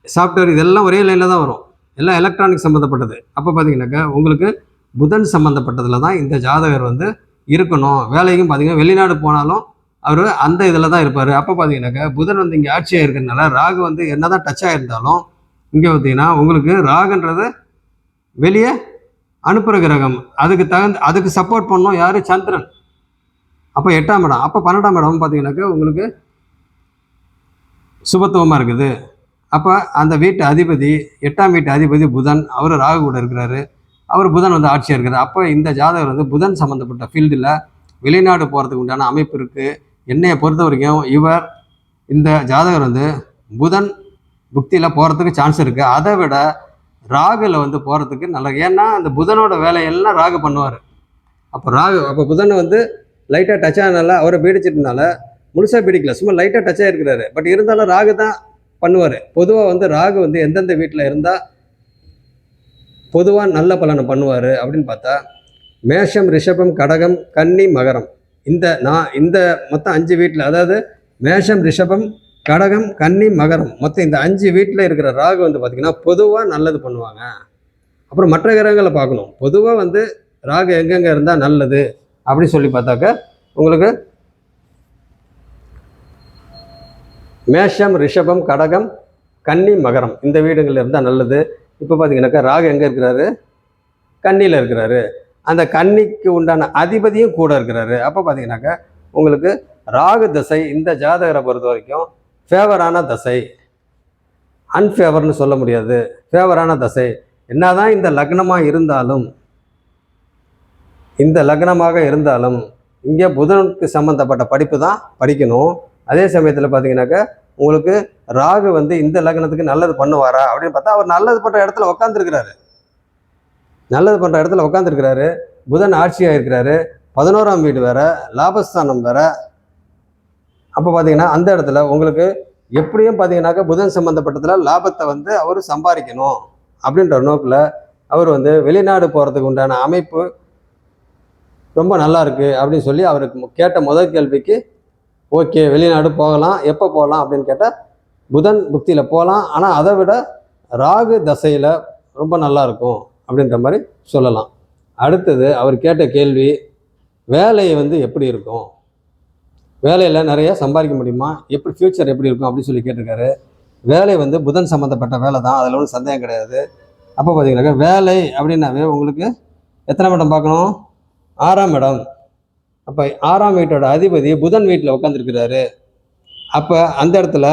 software, இதெல்லாம் ஒரே லைனில் தான் வரும். எல்லாம் எலக்ட்ரானிக்ஸ் சம்மந்தப்பட்டது. அப்போ பார்த்தீங்கன்னாக்கா உங்களுக்கு புதன் சம்மந்தப்பட்டதில் தான் இந்த ஜாதகர் வந்து இருக்கணும். வேலைக்கும் பார்த்தீங்கன்னா வெளிநாடு போனாலும் அவர் அந்த இதில் தான் இருப்பார். அப்போ பார்த்தீங்கன்னாக்கா புதன் வந்து இங்கே ஆட்சியாக இருக்கிறதுனால ராகு வந்து என்ன தான் டச் ஆகிருந்தாலும் இங்கே பார்த்தீங்கன்னா உங்களுக்கு ராகுன்றது வெளியே அனுப்புகிற கிரகம். அதுக்கு சப்போர்ட் பண்ணணும் யார்? சந்திரன். அப்போ 8ஆம் இடம். அப்போ 12ஆம் இடம் பார்த்தீங்கன்னாக்கா உங்களுக்கு சுபத்துவமாக இருக்குது. அப்போ அந்த வீட்டு அதிபதி 8ஆம் வீட்டு அதிபதி புதன், அவர் ராகு கூட இருக்கிறாரு. அவர் புதன் வந்து ஆட்சியாக இருக்கிறார். அப்போ இந்த ஜாதகர் வந்து புதன் சம்மந்தப்பட்ட ஃபீல்டில் வெளிநாடு போகிறதுக்கு உண்டான அமைப்பு இருக்குது. என்னையை பொறுத்த வரைக்கும் இந்த ஜாதகர் வந்து புதன் புக்தியில் போகிறதுக்கு சான்ஸ் இருக்குது. அதை விட ராகுல வந்து போகிறதுக்கு நல்ல, ஏன்னா அந்த புதனோட வேலையெல்லாம் ராகு பண்ணுவார். அப்போ புதனை வந்து லைட்டாக டச் ஆனதுனால, அவரை பீடிச்சிட்டனால முழுசாக பீடிக்கல, சும்மா லைட்டாக டச் ஆகிருக்கிறாரு. பட் இருந்தாலும் ராகு தான் பண்ணுவார். பொதுவாக வந்து ராகு வந்து எந்தெந்த வீட்டில் இருந்தால் பொதுவாக நல்ல பலனை பண்ணுவார் அப்படின்னு பார்த்தா, மேஷம், ரிஷபம், கடகம், கன்னி, மகரம், இந்த மொத்தம் 5 வீட்டில், அதாவது மேஷம், ரிஷபம், கடகம், கன்னி, மகரம், மொத்தம் இந்த 5 வீட்டில் இருக்கிற ராகு வந்து பார்த்திங்கன்னா பொதுவாக நல்லது பண்ணுவாங்க. அப்புறம் மற்ற கிரகங்களை பார்க்கணும். பொதுவாக வந்து ராகு எங்கெங்கே இருந்தால் நல்லது அப்படின்னு சொல்லி பார்த்தாக்க, உங்களுக்கு மேஷம், ரிஷபம், கடகம், கன்னி, மகரம் இந்த வீடுகளில் இருந்தால் நல்லது. இப்போ பார்த்தீங்கன்னாக்கா ராகு எங்கே இருக்கிறாரு? கன்னியில் இருக்கிறாரு. அந்த கன்னிக்கு உண்டான அதிபதியும் கூட இருக்கிறாரு. அப்போ பார்த்தீங்கன்னாக்கா உங்களுக்கு ராகு தசை இந்த ஜாதகரை பொறுத்த வரைக்கும் ஃபேவரான தசை, அன்ஃபேவர்னு சொல்ல முடியாது, ஃபேவரான தசை. என்னதான் இந்த லக்னமாக இருந்தாலும் இங்கே புதனுக்கு சம்மந்தப்பட்ட படிப்பு தான் படிக்கணும். அதே சமயத்தில் பார்த்தீங்கன்னாக்கா உங்களுக்கு ராகு வந்து இந்த லக்னத்துக்கு நல்லது பண்ணுவாரா அப்படின்னு பார்த்தா, அவர் நல்லது பண்ணுற இடத்துல உட்காந்துருக்கிறாரு. புதன் ஆட்சியாக இருக்கிறாரு. 11ஆம் வீடு வேற, லாபஸ்தானம் வேற. அப்போ பார்த்தீங்கன்னா அந்த இடத்துல உங்களுக்கு எப்படியும் பார்த்தீங்கன்னாக்கா புதன் சம்மந்தப்பட்டதில் லாபத்தை வந்து அவர் சம்பாதிக்கணும் அப்படின்ற நோக்கில் அவர் வந்து வெளிநாடு போகிறதுக்கு உண்டான அமைப்பு ரொம்ப நல்லா இருக்குது அப்படின்னு சொல்லி அவருக்கு கேட்ட முதல் கேள்விக்கு ஓகே, வெளிநாடு போகலாம், எப்போ போகலாம் அப்படின்னு கேட்டால் புதன் புக்தியில் போகலாம், ஆனால் அதை விட ராகு தசையில் ரொம்ப நல்லா இருக்கும் அப்படின்ற மாதிரி சொல்லலாம். அடுத்தது அவர் கேட்ட கேள்வி, வேலை வந்து எப்படி இருக்கும், வேலையில் நிறைய சம்பாதிக்க முடியுமா, எப்படி ஃப்யூச்சர் எப்படி இருக்கும் அப்படின்னு சொல்லி கேட்டிருக்காரு. வேலை வந்து புதன் சம்மந்தப்பட்ட வேலை தான், அதில் ஒன்றும் சந்தேகம் கிடையாது. அப்போ பார்த்தீங்கன்னாக்கா வேலை அப்படின்னாவே உங்களுக்கு எத்தனை இடம் பார்க்கணும்? 6ஆம் இடம். அப்போ 6ஆம் வீட்டோட அதிபதி புதன் வீட்டில் உட்காந்துருக்கிறாரு. அப்போ அந்த இடத்துல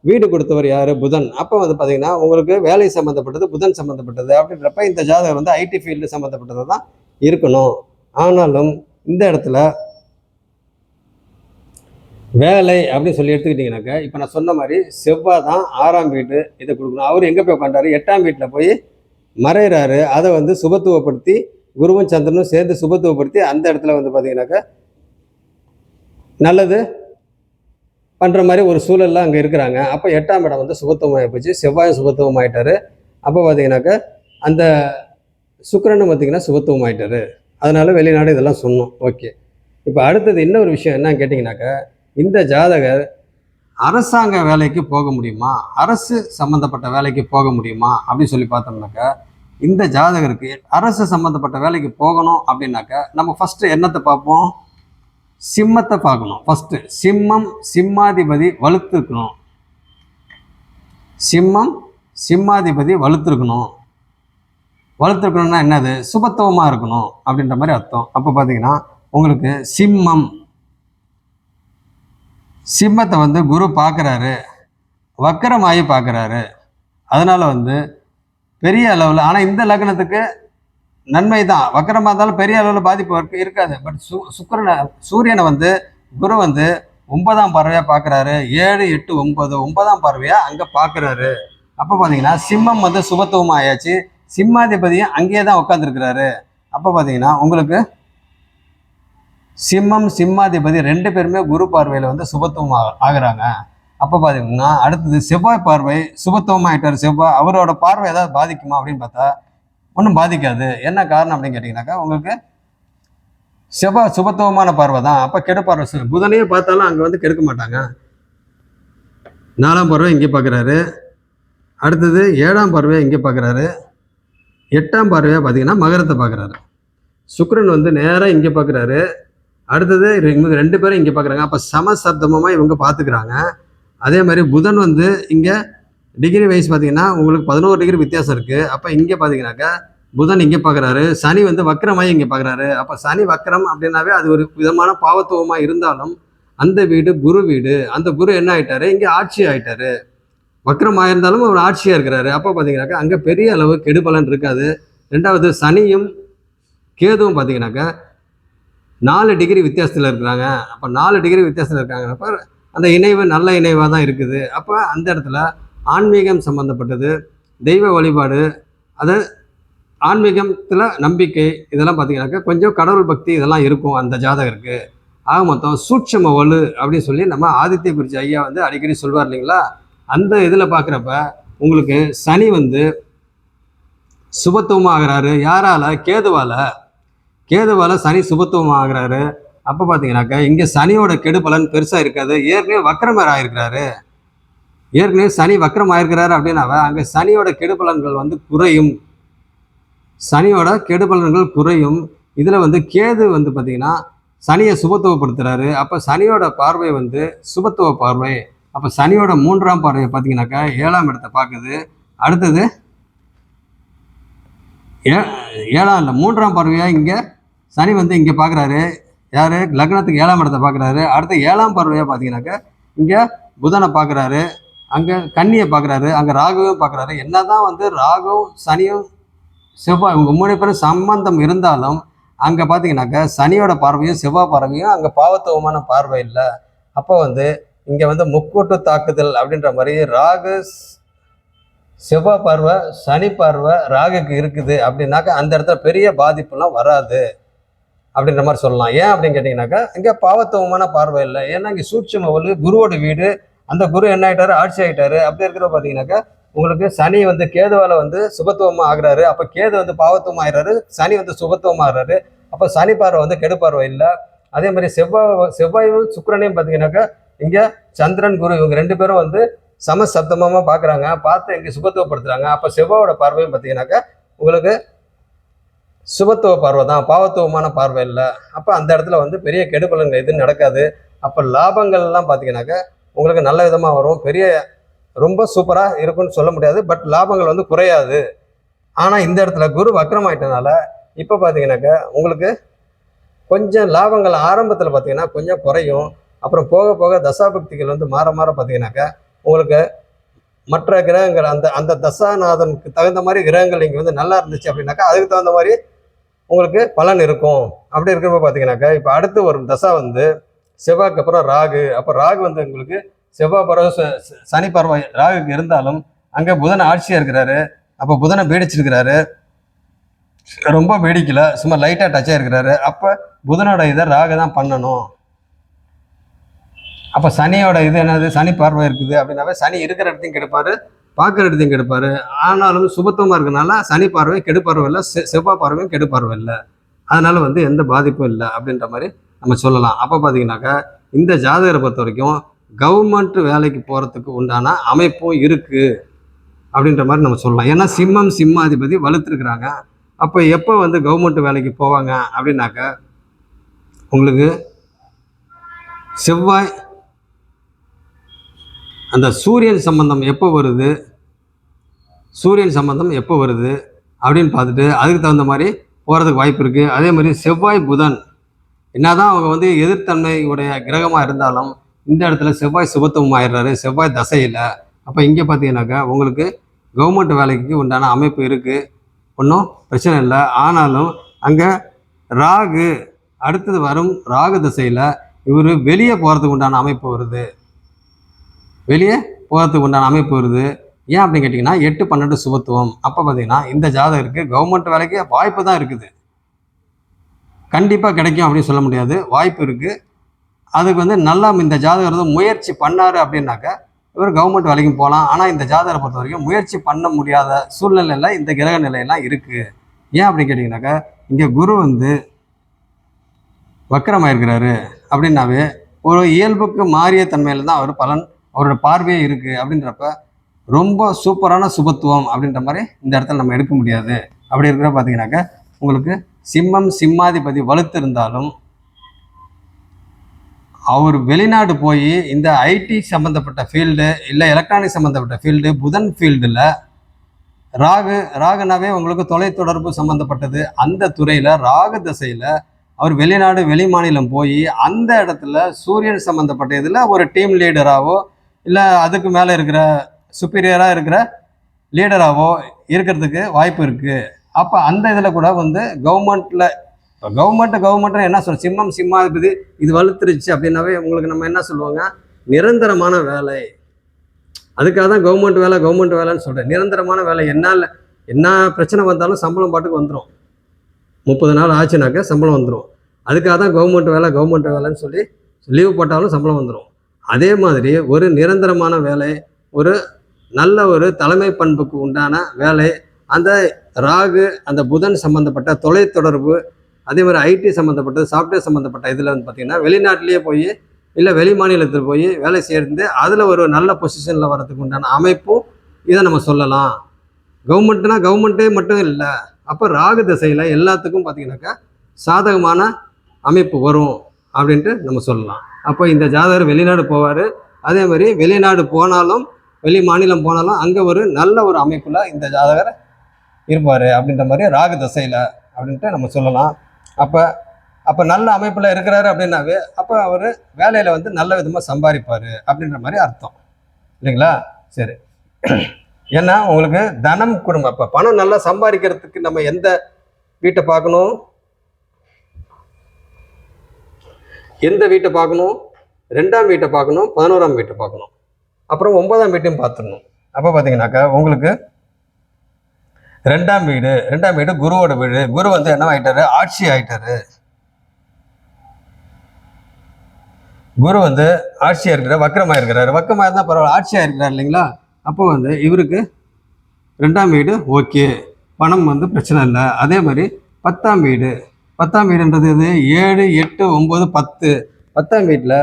வீடு கொடுத்தவர் யார்? புதன். அப்போ வந்து பார்த்தீங்கன்னா உங்களுக்கு வேலை சம்மந்தப்பட்டது, புதன் சம்மந்தப்பட்டது அப்படின்றப்ப இந்த ஜாதகம் வந்து ஐடி ஃபீல்டு சம்மந்தப்பட்டது தான் இருக்கணும். ஆனாலும் இந்த இடத்துல வேலை அப்படின்னு சொல்லி எடுத்துக்கிட்டிங்கனாக்கா, இப்போ நான் சொன்ன மாதிரி செவ்வாய் தான் 6ஆம் வீடு இதை கொடுக்கணும். அவர் எங்கே போய் உட்காண்டாரு? 8ஆம் வீட்டில் போய் மறைகிறாரு. அதை வந்து சுபத்துவப்படுத்தி, குருவும் சந்திரனும் சேர்ந்து சுபத்துவப்படுத்தி அந்த இடத்துல வந்து பார்த்தீங்கன்னாக்கா நல்லது பண்ணுற மாதிரி ஒரு சூழல்லாம் அங்கே இருக்கிறாங்க. அப்போ 8ஆம் இடம் வந்து சுபத்துவமாக போச்சு, செவ்வாயும் சுபத்துவம் ஆகிட்டாரு. அப்போ பார்த்தீங்கன்னாக்கா அந்த சுக்கிரனும் பார்த்தீங்கன்னா சுபத்துவம் ஆகிட்டாரு. அதனால் வெளிநாடு இதெல்லாம் சொன்னோம். ஓகே, இப்போ அடுத்தது இன்னொரு விஷயம் என்னன்னு கேட்டிங்கனாக்கா, இந்த ஜாதகர் அரசாங்க வேலைக்கு போக முடியுமா, அரசு சம்மந்தப்பட்ட வேலைக்கு போக முடியுமா அப்படின்னு சொல்லி பார்த்தோம்னாக்கா, இந்த ஜாதகருக்கு அரசு சம்மந்தப்பட்ட வேலைக்கு போகணும் அப்படின்னாக்கா நம்ம ஃபஸ்ட்டு என்னத்தை பார்ப்போம்? சிம்மத்தை பார்க்கணும். ஃபஸ்ட்டு சிம்மம், சிம்மாதிபதி வலுத்திருக்கணும். சிம்மம், சிம்மாதிபதி வலுத்திருக்கணும்னா என்னது? சுபத்துவமாக இருக்கணும் அப்படின்ற மாதிரி அர்த்தம். அப்போ பார்த்தீங்கன்னா உங்களுக்கு சிம்மத்தை வந்து குரு பார்க்குறாரு, வக்கரமாகி பார்க்குறாரு. அதனால் வந்து பெரிய அளவில், ஆனால் இந்த லக்னத்துக்கு நன்மை தான், வக்கரமாக இருந்தாலும் பெரிய அளவில் பாதிப்பு இருக்காது. பட் சூரியனை வந்து குரு வந்து 9ஆம் பார்வையாக பார்க்குறாரு. 7, 8, 9 9ஆம் பார்வையாக அங்கே பார்க்குறாரு. அப்போ பார்த்தீங்கன்னா சிம்மம் வந்து சுபத்துவமாக ஆயாச்சு, சிம்மாதிபதியும் அங்கேயே தான் உட்காந்துருக்கிறாரு. அப்போ பார்த்தீங்கன்னா உங்களுக்கு சிம்மம், சிம்மாதிபதி 2 பேருமே குரு பார்வையில் வந்து சுபத்துவம் ஆகுறாங்க. அப்போ பார்த்தீங்கன்னா அடுத்தது செவ்வாய் பார்வை சுபத்துவம் ஆகிட்டார். செவ்வாய் அவரோட பார்வை ஏதாவது பாதிக்குமா அப்படின்னு பார்த்தா ஒன்றும் பாதிக்காது. என்ன காரணம் அப்படின்னு கேட்டிங்கனாக்கா, உங்களுக்கு செவ்வாய் சுபத்துவமான பார்வை தான். அப்போ கெடுப்பார்வை, புதனையே பார்த்தாலும் அங்கே வந்து கெடுக்க மாட்டாங்க. 4ஆம் பார்வை இங்கே பார்க்குறாரு. அடுத்தது 7ஆம் பார்வையை இங்கே பார்க்குறாரு. 8ஆம் பார்வையாக பார்த்தீங்கன்னா மகரத்தை பார்க்குறாரு. சுக்கிரன் வந்து நேராக இங்கே பார்க்குறாரு. அடுத்தது இவங்க 2 பேரும் இங்கே பார்க்குறாங்க. அப்போ சமசப்தமாக இவங்க பார்த்துக்கிறாங்க. அதே மாதிரி புதன் வந்து இங்கே டிகிரி வைஸ் பார்த்தீங்கன்னா உங்களுக்கு 11 டிகிரி வித்தியாசம் இருக்குது. அப்போ இங்கே பார்த்தீங்கன்னாக்கா புதன் இங்கே பார்க்குறாரு, சனி வந்து வக்கரமாகி இங்கே பார்க்குறாரு. அப்போ சனி வக்கரம் அப்படின்னாவே அது ஒரு விதமான பாவத்துவமாக இருந்தாலும் அந்த வீடு குரு வீடு. அந்த குரு என்ன ஆகிட்டாரு? இங்கே ஆட்சி ஆகிட்டாரு. வக்ரமாக இருந்தாலும் அவர் ஆட்சியாக இருக்கிறாரு. அப்போ பார்த்தீங்கன்னாக்கா அங்கே பெரிய அளவு கெடுபலன் இருக்காது. ரெண்டாவது சனியும் கேதுவும் பார்த்தீங்கன்னாக்கா 4 டிகிரி வித்தியாசத்தில் இருக்கிறாங்க. அப்போ 4 டிகிரி வித்தியாசத்தில் இருக்காங்கன்னப்ப அந்த இணைவு நல்ல இணைவாக தான் இருக்குது. அப்போ அந்த இடத்துல ஆன்மீகம் சம்மந்தப்பட்டது, தெய்வ வழிபாடு, அது ஆன்மீகத்தில் நம்பிக்கை, இதெல்லாம் பார்த்தீங்கன்னாக்கா கொஞ்சம் கடவுள் பக்தி இதெல்லாம் இருக்கும் அந்த ஜாதகருக்கு. ஆக மொத்தம் சூட்சம வலு அப்படின்னு சொல்லி நம்ம ஆதித்ய குருஜி ஐயா வந்து அடிக்கடி சொல்வார் இல்லைங்களா. அந்த இதில் பார்க்குறப்ப உங்களுக்கு சனி வந்து சுபத்துவமாக ஆகிறாரு. யாரால? கேதுவால் சனி சுபத்துவமாக ஆகிறாரு. அப்போ பார்த்தீங்கன்னாக்கா இங்கே சனியோட கெடு பலன் பெருசாக இருக்காது. ஏற்கனவே வக்ரமர் ஆகிருக்கிறாரு. ஏற்கனவே சனி வக்ரம் ஆகிருக்கிறாரு அப்படின்னாவே அங்கே சனியோட கெடு பலன்கள் வந்து குறையும். இதில் வந்து கேது வந்து பார்த்தீங்கன்னா சனியை சுபத்துவப்படுத்துறாரு. அப்போ சனியோட பார்வை வந்து சுபத்துவ பார்வை. அப்போ சனியோட 3ஆம் பார்வையை பார்த்தீங்கன்னாக்கா 7ஆம் இடத்தை பார்க்குது. அடுத்தது 3ஆம் பார்வையாக இங்கே சனி வந்து இங்கே பார்க்குறாரு. யார்? லக்னத்துக்கு 7ஆம் இடத்தை பார்க்குறாரு. அடுத்து 7ஆம் பார்வையாக பார்த்தீங்கன்னாக்கா இங்கே புதனை பார்க்குறாரு, அங்கே கன்னியை பார்க்குறாரு, அங்கே ராகுவையும் பார்க்குறாரு. என்னதான் வந்து ராகுவும் சனியும் செவ்வாய் இவங்க 3 பேரும் சம்பந்தம் இருந்தாலும் அங்கே பார்த்தீங்கன்னாக்கா சனியோட பார்வையும் செவ்வாய் பார்வையும் அங்கே பாவத்துவமான பார்வை இல்லை. அப்போ வந்து இங்கே வந்து முக்கூட்டு தாக்குதல் அப்படின்ற மாதிரி ராகு செவ்வாய் பார்வை சனி பார்வை ராகுக்கு இருக்குது அப்படின்னாக்கா அந்த இடத்துல பெரிய பாதிப்புலாம் வராது அப்படின்ற மாதிரி சொல்லலாம். ஏன் அப்படின்னு கேட்டிங்கனாக்கா இங்கே பாவத்துவமான பார்வை இல்லை. ஏன்னா இங்கே சூட்சும வலு குருவோட வீடு. அந்த குரு என்ன ஆகிட்டாரு? ஆட்சி ஆகிட்டாரு. அப்படி இருக்கிற பார்த்தீங்கன்னாக்கா உங்களுக்கு சனி வந்து கேதுவால் வந்து சுபத்துவமாக ஆகுறாரு. அப்போ கேது வந்து பாவத்துவம் ஆகிறாரு, சனி வந்து சுபத்துவமாக ஆகிறாரு. அப்போ சனி பார்வை வந்து கெடு பார்வை இல்லை. அதே மாதிரி செவ்வாயும் சுக்கிரனையும் பார்த்தீங்கன்னாக்கா இங்கே சந்திரன் குரு இவங்க 2 பேரும் வந்து சமசப்தமாக பார்க்குறாங்க, பார்த்து இங்கே சுபத்துவப்படுத்துகிறாங்க. அப்போ செவ்வாயோட பார்வையும் பார்த்தீங்கன்னாக்கா உங்களுக்கு சுபத்துவ பார்வை தான், பாவத்துவமான பார்வை இல்லை. அப்போ அந்த இடத்துல வந்து பெரிய கெடுபலன்கள் எதுவும் நடக்காது. அப்போ லாபங்கள்லாம் பார்த்தீங்கன்னாக்கா உங்களுக்கு நல்ல விதமாக வரும். பெரிய ரொம்ப சூப்பராக இருக்குன்னு சொல்ல முடியாது, பட் லாபங்கள் வந்து குறையாது. ஆனால் இந்த இடத்துல குரு வக்ரமாயிட்டனால இப்போ பார்த்தீங்கன்னாக்கா உங்களுக்கு கொஞ்சம் லாபங்கள் ஆரம்பத்தில் பார்த்தீங்கன்னா கொஞ்சம் குறையும். அப்புறம் போக போக தசாபக்திகள் வந்து மாற பார்த்தீங்கன்னாக்கா உங்களுக்கு மற்ற கிரகங்கள் அந்த தசாநாதனுக்கு தகுந்த மாதிரி கிரகங்கள் இங்கே வந்து நல்லா இருந்துச்சு அப்படின்னாக்கா அதுக்கு தகுந்த மாதிரி உங்களுக்கு பலன் இருக்கும். அப்படி இருக்கிறப்ப பார்த்தீங்கன்னாக்கா இப்போ அடுத்து வரும் தசா வந்து செவ்வாய்க்கு அப்புறம் ராகு. அப்போ ராகு வந்து உங்களுக்கு செவ்வாய் பருவ சனி பருவ ராகுக்கு இருந்தாலும் அங்கே புதன் ஆட்சியாக இருக்கிறாரு. அப்போ புதனை பீடிச்சிருக்கிறாரு, ரொம்ப பீடிக்கல, சும்மா லைட்டாக டச்சாக இருக்கிறாரு. அப்போ புதனோட இதை ராகு தான் பண்ணணும். அப்போ சனியோட இது என்னது? சனி பார்வை இருக்குது அப்படின்னாவே சனி இருக்கிற இடத்தையும் கெடுப்பாரு, பார்க்குற இடத்தையும் கெடுப்பாரு. ஆனாலும் சுபத்துவமாக இருக்கனால சனி பார்வை கெடுப்பார்வை இல்லை, செவ்வாய் பார்வையும் கெடுப்பார்வை இல்லை. அதனால வந்து எந்த பாதிப்பும் இல்லை அப்படின்ற மாதிரி நம்ம சொல்லலாம். அப்போ பார்த்தீங்கன்னாக்கா இந்த ஜாதகரை பொறுத்த வரைக்கும் கவர்மெண்ட் வேலைக்கு போகிறதுக்கு உண்டான அமைப்பும் இருக்குது அப்படின்ற மாதிரி நம்ம சொல்லலாம். ஏன்னா சிம்மாதிபதி வலுத்துருக்குறாங்க. அப்போ எப்போ வந்து கவர்மெண்ட் வேலைக்கு போவாங்க அப்படின்னாக்கா உங்களுக்கு செவ்வாய் அந்த சூரியன் சம்பந்தம் எப்போ வருது அப்படின்னு பார்த்துட்டு அதுக்கு தகுந்த மாதிரி போகிறதுக்கு வாய்ப்பு இருக்குது. அதே மாதிரி செவ்வாய் புதன் என்னதான் அவங்க வந்து எதிர்த்தன்மை உடைய கிரகமாக இருந்தாலும் இந்த இடத்துல செவ்வாய் சுபத்துவம் ஆயிடுறாரு செவ்வாய் தசையில். அப்போ இங்கே பார்த்தீங்கன்னாக்கா உங்களுக்கு கவர்மெண்ட் வேலைக்கு உண்டான அமைப்பு இருக்குது, ஒன்றும் பிரச்சனை இல்லை. ஆனாலும் அங்கே ராகு அடுத்தது வரும் ராகு தசையில் இவர் வெளியே போகிறதுக்கு உண்டான அமைப்பு வருது. ஏன் அப்படின்னு கேட்டிங்கன்னா 8-12 சுபத்துவம். அப்போ பார்த்தீங்கன்னா இந்த ஜாதகருக்கு கவர்மெண்ட் வேலைக்கு வாய்ப்பு தான் இருக்குது, கண்டிப்பாக கிடைக்கும் அப்படின்னு சொல்ல முடியாது, வாய்ப்பு இருக்குது. அதுக்கு வந்து நல்லா இந்த ஜாதகர் வந்து முயற்சி பண்ணார் அப்படின்னாக்கா இவர் கவர்மெண்ட் வேலைக்கும் போகலாம். ஆனால் இந்த ஜாதகரை பொறுத்த வரைக்கும் முயற்சி பண்ண முடியாத சூழ்நிலையில் இந்த கிரக நிலையெல்லாம் இருக்குது. ஏன் அப்படின்னு கேட்டிங்கனாக்கா இங்கே குரு வந்து வக்கரமாயிருக்கிறாரு அப்படின்னாவே ஒரு இயல்புக்கு மாறிய தன்மையில் தான் அவரோட பார்வையே இருக்குது. அப்படின்றப்ப ரொம்ப சூப்பரான சுபத்துவம் அப்படின்ற மாதிரி இந்த இடத்துல நம்ம எடுக்க முடியாது. அப்படி இருக்கிற பார்த்தீங்கன்னாக்கா உங்களுக்கு சிம்மாதிபதி வலுத்து இருந்தாலும் அவர் வெளிநாடு போய் இந்த ஐடி சம்மந்தப்பட்ட ஃபீல்டு இல்லை எலக்ட்ரானிக் சம்மந்தப்பட்ட ஃபீல்டு புதன் ஃபீல்டில் ராகுனாவே உங்களுக்கு தொலைத்தொடர்பு சம்மந்தப்பட்டது அந்த துறையில் ராகு தசையில் அவர் வெளிநாடு வெளி மாநிலம் போய் அந்த இடத்துல சூரியன் சம்மந்தப்பட்ட இதில் ஒரு டீம் லீடராகவோ இல்லை அதுக்கு மேலே இருக்கிற சுப்பீரியராக இருக்கிற லீடராகவோ இருக்கிறதுக்கு வாய்ப்பு இருக்குது. அப்போ அந்த இதில் கூட வந்து கவர்மெண்ட்டில் இப்போ கவர்மெண்ட்டு என்ன சொல்ல சிம்மம் சிம்மாதிபதி இது வலுத்துருச்சு அப்படின்னாவே உங்களுக்கு நம்ம என்ன சொல்லுவாங்க, நிரந்தரமான வேலை. அதுக்காக தான் கவர்மெண்ட் வேலைன்னு சொல்கிறேன். நிரந்தரமான வேலை, என்னால் என்ன பிரச்சனை வந்தாலும் சம்பளம் பாட்டுக்கு வந்துடும். 30 நாள் ஆச்சுனாக்க சம்பளம் வந்துடும். அதுக்காக தான் கவர்மெண்ட் வேலைன்னு சொல்லி லீவு போட்டாலும் சம்பளம் வந்துடும். அதே மாதிரி ஒரு நிரந்தரமான வேலை, ஒரு நல்ல ஒரு தலைமை பண்புக்கு உண்டான வேலை, அந்த ராகு அந்த புதன் சம்மந்தப்பட்ட தொலைத்தொடர்பு, அதே மாதிரி ஐடி சம்மந்தப்பட்டது, சாஃப்ட்வேர் சம்மந்தப்பட்ட இதில் வந்து பார்த்திங்கன்னா வெளிநாட்டிலேயே போய் இல்லை வெளி மாநிலத்தில் போய் வேலை செய்கிறது, அதில் ஒரு நல்ல பொசிஷனில் வர்றதுக்கு உண்டான அமைப்பும் இதை நம்ம சொல்லலாம். கவர்மெண்ட்டே மட்டும் இல்லை, அப்போ ராகு திசையில் எல்லாத்துக்கும் பார்த்திங்கனாக்கா சாதகமான அமைப்பு வரும் அப்படின்ட்டு நம்ம சொல்லலாம். அப்போ இந்த ஜாதகர் வெளிநாடு போவார். அதே மாதிரி வெளிநாடு போனாலும் வெளி மாநிலம் போனாலும் அங்கே ஒரு நல்ல ஒரு அமைப்பில் இந்த ஜாதகர் இருப்பார் அப்படின்ற மாதிரி ராகு திசையில் அப்படின்ட்டு நம்ம சொல்லலாம். அப்போ நல்ல அமைப்பில் இருக்கிறாரு அப்படின்னாவே அப்போ அவர் வேலையில் வந்து நல்ல விதமாக சம்பாதிப்பார் அப்படின்ற மாதிரி அர்த்தம் இல்லைங்களா? சரி, ஏன்னா உங்களுக்கு தனம் குடும்பம், இப்போ பணம் நல்லா சம்பாதிக்கிறதுக்கு நம்ம எந்த வீட்டை பார்க்கணும், ரெண்டாம் வீட்டை பார்க்கணும், 11ஆம் வீட்டை பார்க்கணும், அப்புறம் 9ஆம் வீட்டையும் பார்த்துடணும். அப்போ பார்த்தீங்கன்னாக்கா உங்களுக்கு ரெண்டாம் வீடு குருவோட வீடு. குரு வந்து என்ன ஆயிட்டாரு, ஆட்சி ஆயிட்டாரு. குரு வந்து ஆட்சியாக இருக்கிறார், வக்கரமாக இருக்கிறாரு. வக்கரமாக இருந்தால் பரவாயில்ல, ஆட்சியாக இருக்கிறார் இல்லைங்களா? அப்போ வந்து இவருக்கு 2ஆம் வீடு ஓகே, பணம் வந்து பிரச்சனை இல்லை. அதே மாதிரி 10ஆம் வீடுன்றது இது 7, 8, 9, 10. 10ஆம் வீட்டில்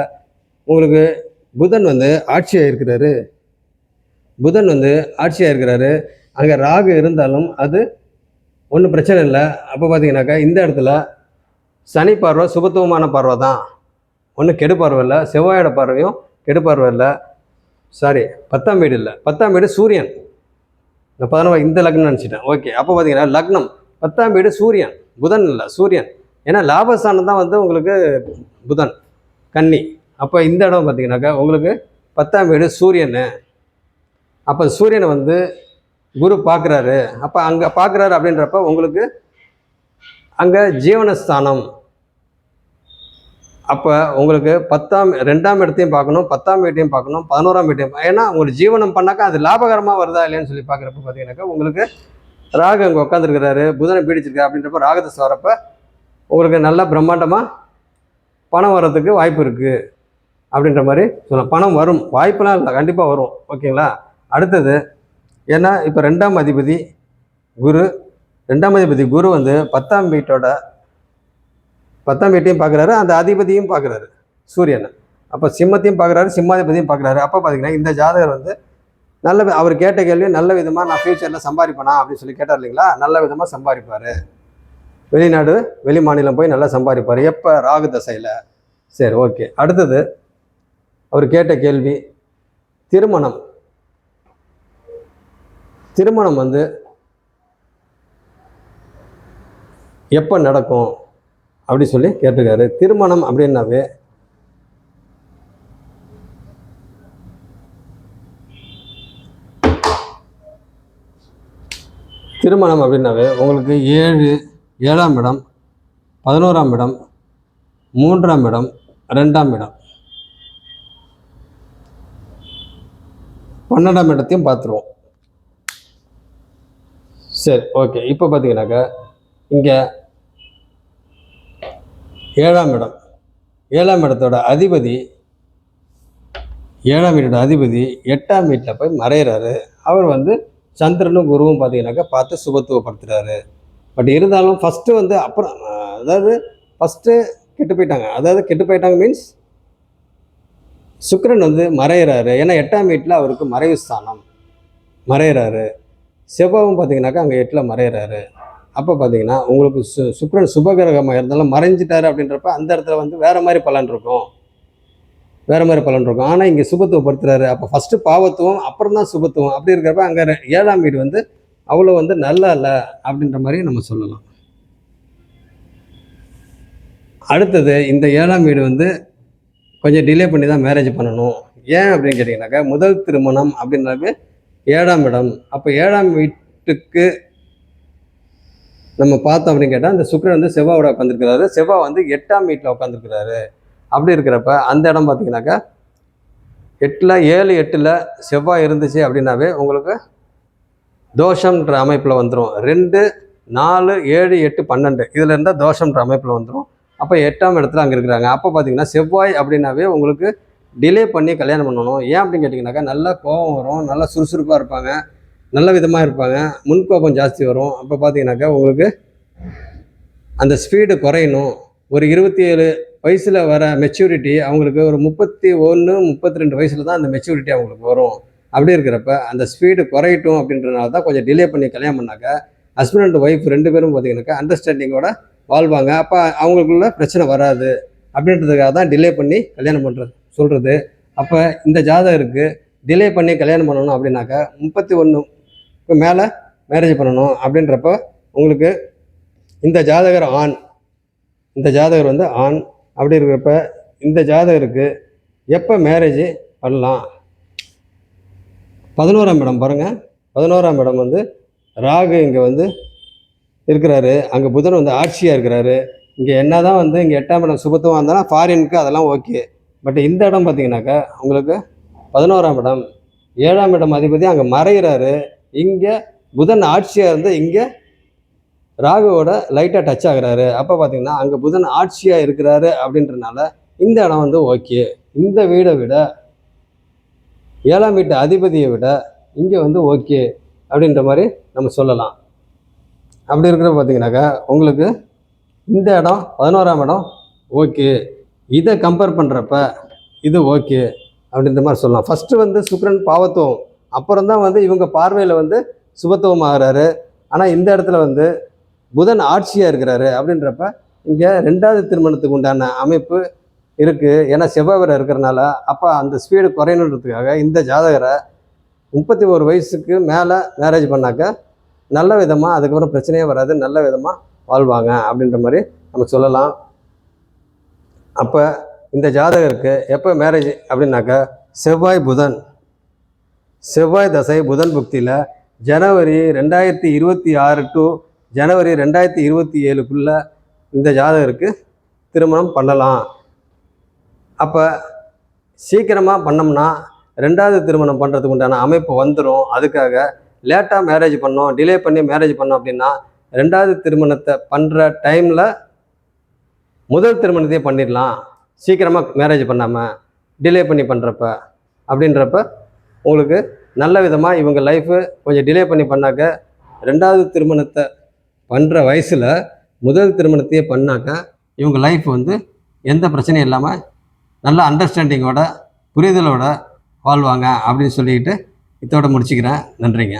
உங்களுக்கு புதன் வந்து ஆட்சியாக இருக்கிறாரு. அங்கே ராகு இருந்தாலும் அது ஒன்றும் பிரச்சனை இல்லை. அப்போ பார்த்தீங்கன்னாக்கா இந்த இடத்துல சனி பார்வை சுபத்துவமான பார்வை தான், ஒன்றும் கெடு பார்வை இல்லை. செவ்வாயோட பார்வையும் கெடு பார்வை இல்லை. சாரி, 10ஆம் வீடு இல்லை, 10ஆம் வீடு சூரியன். இந்த 11 இந்த லக்னம் நினச்சிட்டேன். ஓகே, அப்போ பார்த்தீங்கன்னா லக்னம் 10ஆம் வீடு சூரியன், புதன் இல்லை சூரியன். ஏன்னா லாபஸ்தானம் தான் வந்து உங்களுக்கு புதன் கன்னி. அப்போ இந்த இடம் பார்த்தீங்கன்னாக்கா உங்களுக்கு 10ஆம் வீடு சூரியன். அப்போ சூரியனை வந்து குரு பார்க்குறாரு. அப்போ அங்கே பார்க்குறாரு அப்படின்றப்ப உங்களுக்கு அங்கே ஜீவனஸ்தானம். அப்போ உங்களுக்கு 2ஆம் இடத்தையும் பார்க்கணும், 10ஆம் வீட்டையும் பார்க்கணும், 11ஆம் வீட்டையும். ஏன்னா உங்களுக்கு ஜீவனம் பண்ணாக்கா அது லாபகரமாக வருதா இல்லையான்னு சொல்லி பார்க்குறப்ப பார்த்தீங்கன்னாக்கா உங்களுக்கு ராகு அங்கே உட்காந்துருக்கிறாரு, புதனை பீடிச்சிருக்காரு அப்படின்றப்ப ராகதசை வரப்ப உங்களுக்கு நல்லா பிரம்மாண்டமாக பணம் வர்றதுக்கு வாய்ப்பு இருக்குது அப்படின்ற மாதிரி சொல்லலாம். பணம் வரும், வாய்ப்பெல்லாம் இல்லை, கண்டிப்பாக வரும். ஓகேங்களா? அடுத்தது ஏன்னா இப்போ 2ஆம் அதிபதி குரு வந்து 10ஆம் வீட்டையும் பார்க்குறாரு, அந்த அதிபதியும் பார்க்குறாரு சூரியனை. அப்போ சிம்மத்தையும் பார்க்குறாரு, சிம்மாதிபதியும் பார்க்குறாரு. அப்போ பார்த்தீங்கன்னா இந்த ஜாதகர் வந்து அவர் கேட்ட கேள்வி நல்ல விதமாக நான் ஃப்யூச்சரில் சம்பாதிப்பேனா அப்படின்னு சொல்லி கேட்டார் இல்லைங்களா? நல்ல விதமாக சம்பாதிப்பார். வெளிநாடு வெளி மாநிலம் போய் நல்லா சம்பாதிப்பார். எப்போ? ராகு தசையில். சரி, ஓகே. அடுத்தது அவர் கேட்ட கேள்வி திருமணம் வந்து எப்போ நடக்கும் அப்படி சொல்லி கேட்டிருக்காரு. திருமணம் அப்படின்னாவே உங்களுக்கு 7ஆம் இடம், 11ஆம் இடம், 3ஆம் இடம், 2ஆம் இடம், 12ஆம் இடத்தையும் பார்த்துருவோம். சரி, ஓகே. இப்போ பார்த்தீங்கன்னாக்கா இங்கே 7ஆம் இடத்தோட அதிபதி 8ஆம் வீட்டில் போய் மறைகிறாரு. அவர் வந்து சந்திரனும் குருவும் பார்த்தீங்கன்னாக்கா பார்த்து சுபத்துவப்படுத்துகிறாரு. பட் இருந்தாலும் ஃபஸ்ட்டு வந்து அப்புறம் ஃபஸ்ட்டு கெட்டு போயிட்டாங்க மீன்ஸ் சுக்கிரன் வந்து மறைகிறாரு. ஏன்னா 8ஆம் வீட்டில் அவருக்கு மறைவு ஸ்தானம், மறைகிறாரு. செவ்வாயும் பார்த்தீங்கன்னாக்கா அங்கே 8ல் மறைகிறாரு. அப்போ பார்த்தீங்கன்னா உங்களுக்கு சுக்கிரன் சுபகிரகமாக இருந்தாலும் மறைஞ்சிட்டாரு அப்படின்றப்ப அந்த இடத்துல வந்து வேறு மாதிரி பலன் இருக்கும். ஆனால் இங்கே சுபத்துவப்படுத்துறாரு. அப்போ ஃபஸ்ட்டு பாவத்துவம், அப்புறம் தான் சுபத்துவம். அப்படி இருக்கிறப்ப அங்கே 7ஆம் வீடு வந்து அவ்வளோ வந்து நல்லா இல்லை அப்படின்ற மாதிரி நம்ம சொல்லலாம். அடுத்தது இந்த 7ஆம் வீடு வந்து கொஞ்சம் டிலே பண்ணி தான் மேரேஜ் பண்ணணும். ஏன் அப்படின்னு கேட்டிங்கனாக்கா முதல் திருமணம் அப்படின்னாவே 7ஆம் இடம். அப்போ 7ஆம் வீட்டுக்கு நம்ம பார்த்தோம் அப்படின்னு கேட்டால் இந்த சுக்கிரன் வந்து செவ்வாயோட உட்காந்துருக்கிறாரு. செவ்வாய் வந்து 8ஆம் வீட்டில் உட்காந்துருக்கிறாரு. அப்படி இருக்கிறப்ப அந்த இடம் பார்த்தீங்கன்னாக்கா 7 8 செவ்வாய் இருந்துச்சு அப்படின்னாவே உங்களுக்கு தோஷம்ன்ற அமைப்பில் வந்துடும். 2 4 7 8 12 இதில் இருந்தால் தோஷம்ன்ற அமைப்பில் வந்துடும். அப்போ 8ஆம் இடத்துல அங்கே இருக்கிறாங்க. அப்போ பார்த்தீங்கன்னா செவ்வாய் அப்படின்னாவே உங்களுக்கு டிலே பண்ணி கல்யாணம் பண்ணணும். ஏன் அப்படின்னு கேட்டிங்கனாக்கா நல்லா கோபம் வரும், நல்லா சுறுசுறுப்பாக இருப்பாங்க, நல்ல விதமாக இருப்பாங்க, முன்கோபம் ஜாஸ்தி வரும். அப்போ பார்த்தீங்கன்னாக்கா உங்களுக்கு அந்த ஸ்பீடு குறையணும். ஒரு 27 வயசில் வர மெச்சூரிட்டி அவங்களுக்கு ஒரு 31 32 வயசில் தான் அந்த மெச்சூரிட்டி அவங்களுக்கு வரும். அப்படி இருக்கிறப்ப அந்த ஸ்பீடு குறையட்டும் அப்படின்றனால தான் கொஞ்சம் டிலே பண்ணி கல்யாணம் பண்ணாக்கா ஹஸ்பண்ட் அண்ட் ஒய்ஃப் 2 பேரும் பார்த்தீங்கன்னாக்கா அண்டர்ஸ்டாண்டிங்கோட வாழ்வாங்க. அப்போ அவங்களுக்குள்ள பிரச்சனை வராது அப்படின்றதுக்காக தான் டிலே பண்ணி கல்யாணம் பண்ணுறது சொல்கிறது. அப்போ இந்த ஜாதகருக்கு டிலே பண்ணி கல்யாணம் பண்ணணும் அப்படின்னாக்கா 31க்கு மேலே மேரேஜ் பண்ணணும் அப்படின்றப்ப உங்களுக்கு இந்த ஜாதகர் ஆண், இந்த ஜாதகர் வந்து ஆண். அப்படி இருக்கிறப்ப இந்த ஜாதகருக்கு எப்போ மேரேஜ் பண்ணலாம்? 11ஆம் இடம் பாருங்கள். 11ஆம் இடம் வந்து ராகு இங்கே வந்து இருக்கிறாரு, அங்கே புதன் வந்து ஆட்சியாக இருக்கிறாரு. இங்கே என்ன தான் வந்து இங்கே 8ஆம் இடம் சுபத்துவம் இருந்தாலும் ஃபாரினுக்கு அதெல்லாம் ஓகே. பட் இந்த இடம் பார்த்தீங்கன்னாக்கா உங்களுக்கு 11ஆம் இடம், 7ஆம் இடம் அதிபதி அங்கே மறைகிறாரு. இங்கே புதன் ஆட்சியாக இருந்து இங்கே ராகுவோட லைட்டாக டச் ஆகுறாரு. அப்போ பார்த்தீங்கன்னா அங்கே புதன் ஆட்சியாக இருக்கிறாரு அப்படின்றனால இந்த இடம் வந்து ஓகே. இந்த வீடை விட 7ஆம் வீட்டு அதிபதியை விட இங்கே வந்து ஓகே அப்படின்ற மாதிரி நம்ம சொல்லலாம். அப்படி இருக்கிறப்ப பார்த்தீங்கன்னாக்கா உங்களுக்கு இந்த இடம் 11ஆம் இடம் ஓகே. இதை கம்பேர் பண்ணுறப்ப இது ஓகே அப்படின்ற மாதிரி சொல்லலாம். ஃபஸ்ட்டு வந்து சுக்கிரன் பாவத்துவம், அப்புறம் தான் வந்து இவங்க பார்வையில் வந்து சுபத்துவம் ஆகிறாரு. ஆனால் இந்த இடத்துல வந்து புதன் ஆட்சியாக இருக்கிறாரு அப்படின்றப்ப இங்கே 2வது திருமணத்துக்கு உண்டான அமைப்பு இருக்குது. ஏன்னா செவ்வாய் வேற இருக்கிறனால அப்போ அந்த ஸ்பீடு குறையணுன்றதுக்காக இந்த ஜாதகரை 31 வயசுக்கு மேலே மேரேஜ் பண்ணாக்க நல்ல விதமாக அதுக்கப்புறம் பிரச்சனையே வராது, நல்ல விதமாக வாழ்வாங்க அப்படின்ற மாதிரி நம்ம சொல்லலாம். அப்போ இந்த ஜாதகருக்கு எப்போ மேரேஜ் அப்படின்னாக்கா செவ்வாய் தசை புதன் புக்தியில் ஜனவரி 2026 டு ஜனவரி 2027க்குள்ளே இந்த ஜாதகருக்கு திருமணம் பண்ணலாம். அப்போ சீக்கிரமாக பண்ணோம்னா 2வது திருமணம் பண்ணுறதுக்கு உண்டான அமைப்பு வந்துடும். அதுக்காக லேட்டாக மேரேஜ் பண்ணோம், டிலே பண்ணி மேரேஜ் பண்ணோம் அப்படின்னா 2வது திருமணத்தை பண்ணுற டைமில் முதல் திருமணத்தையே பண்ணிடலாம், சீக்கிரமாக மேரேஜ் பண்ணாமல் டிலே பண்ணி பண்ணுறப்ப அப்படின்றப்ப உங்களுக்கு நல்ல விதமாக இவங்க லைஃபு கொஞ்சம் டிலே பண்ணி பண்ணாக்க 2வது திருமணத்தை பண்ணுற வயசில் முதல் திருமணத்தையே பண்ணாக்க இவங்க லைஃப் வந்து எந்த பிரச்சனையும் இல்லாமல் நல்ல அண்டர்ஸ்டாண்டிங்கோட புரிதலோட வாழ்வாங்க அப்படின்னு சொல்லிக்கிட்டு இதோட முடிச்சுக்கிறேன். நன்றிங்க.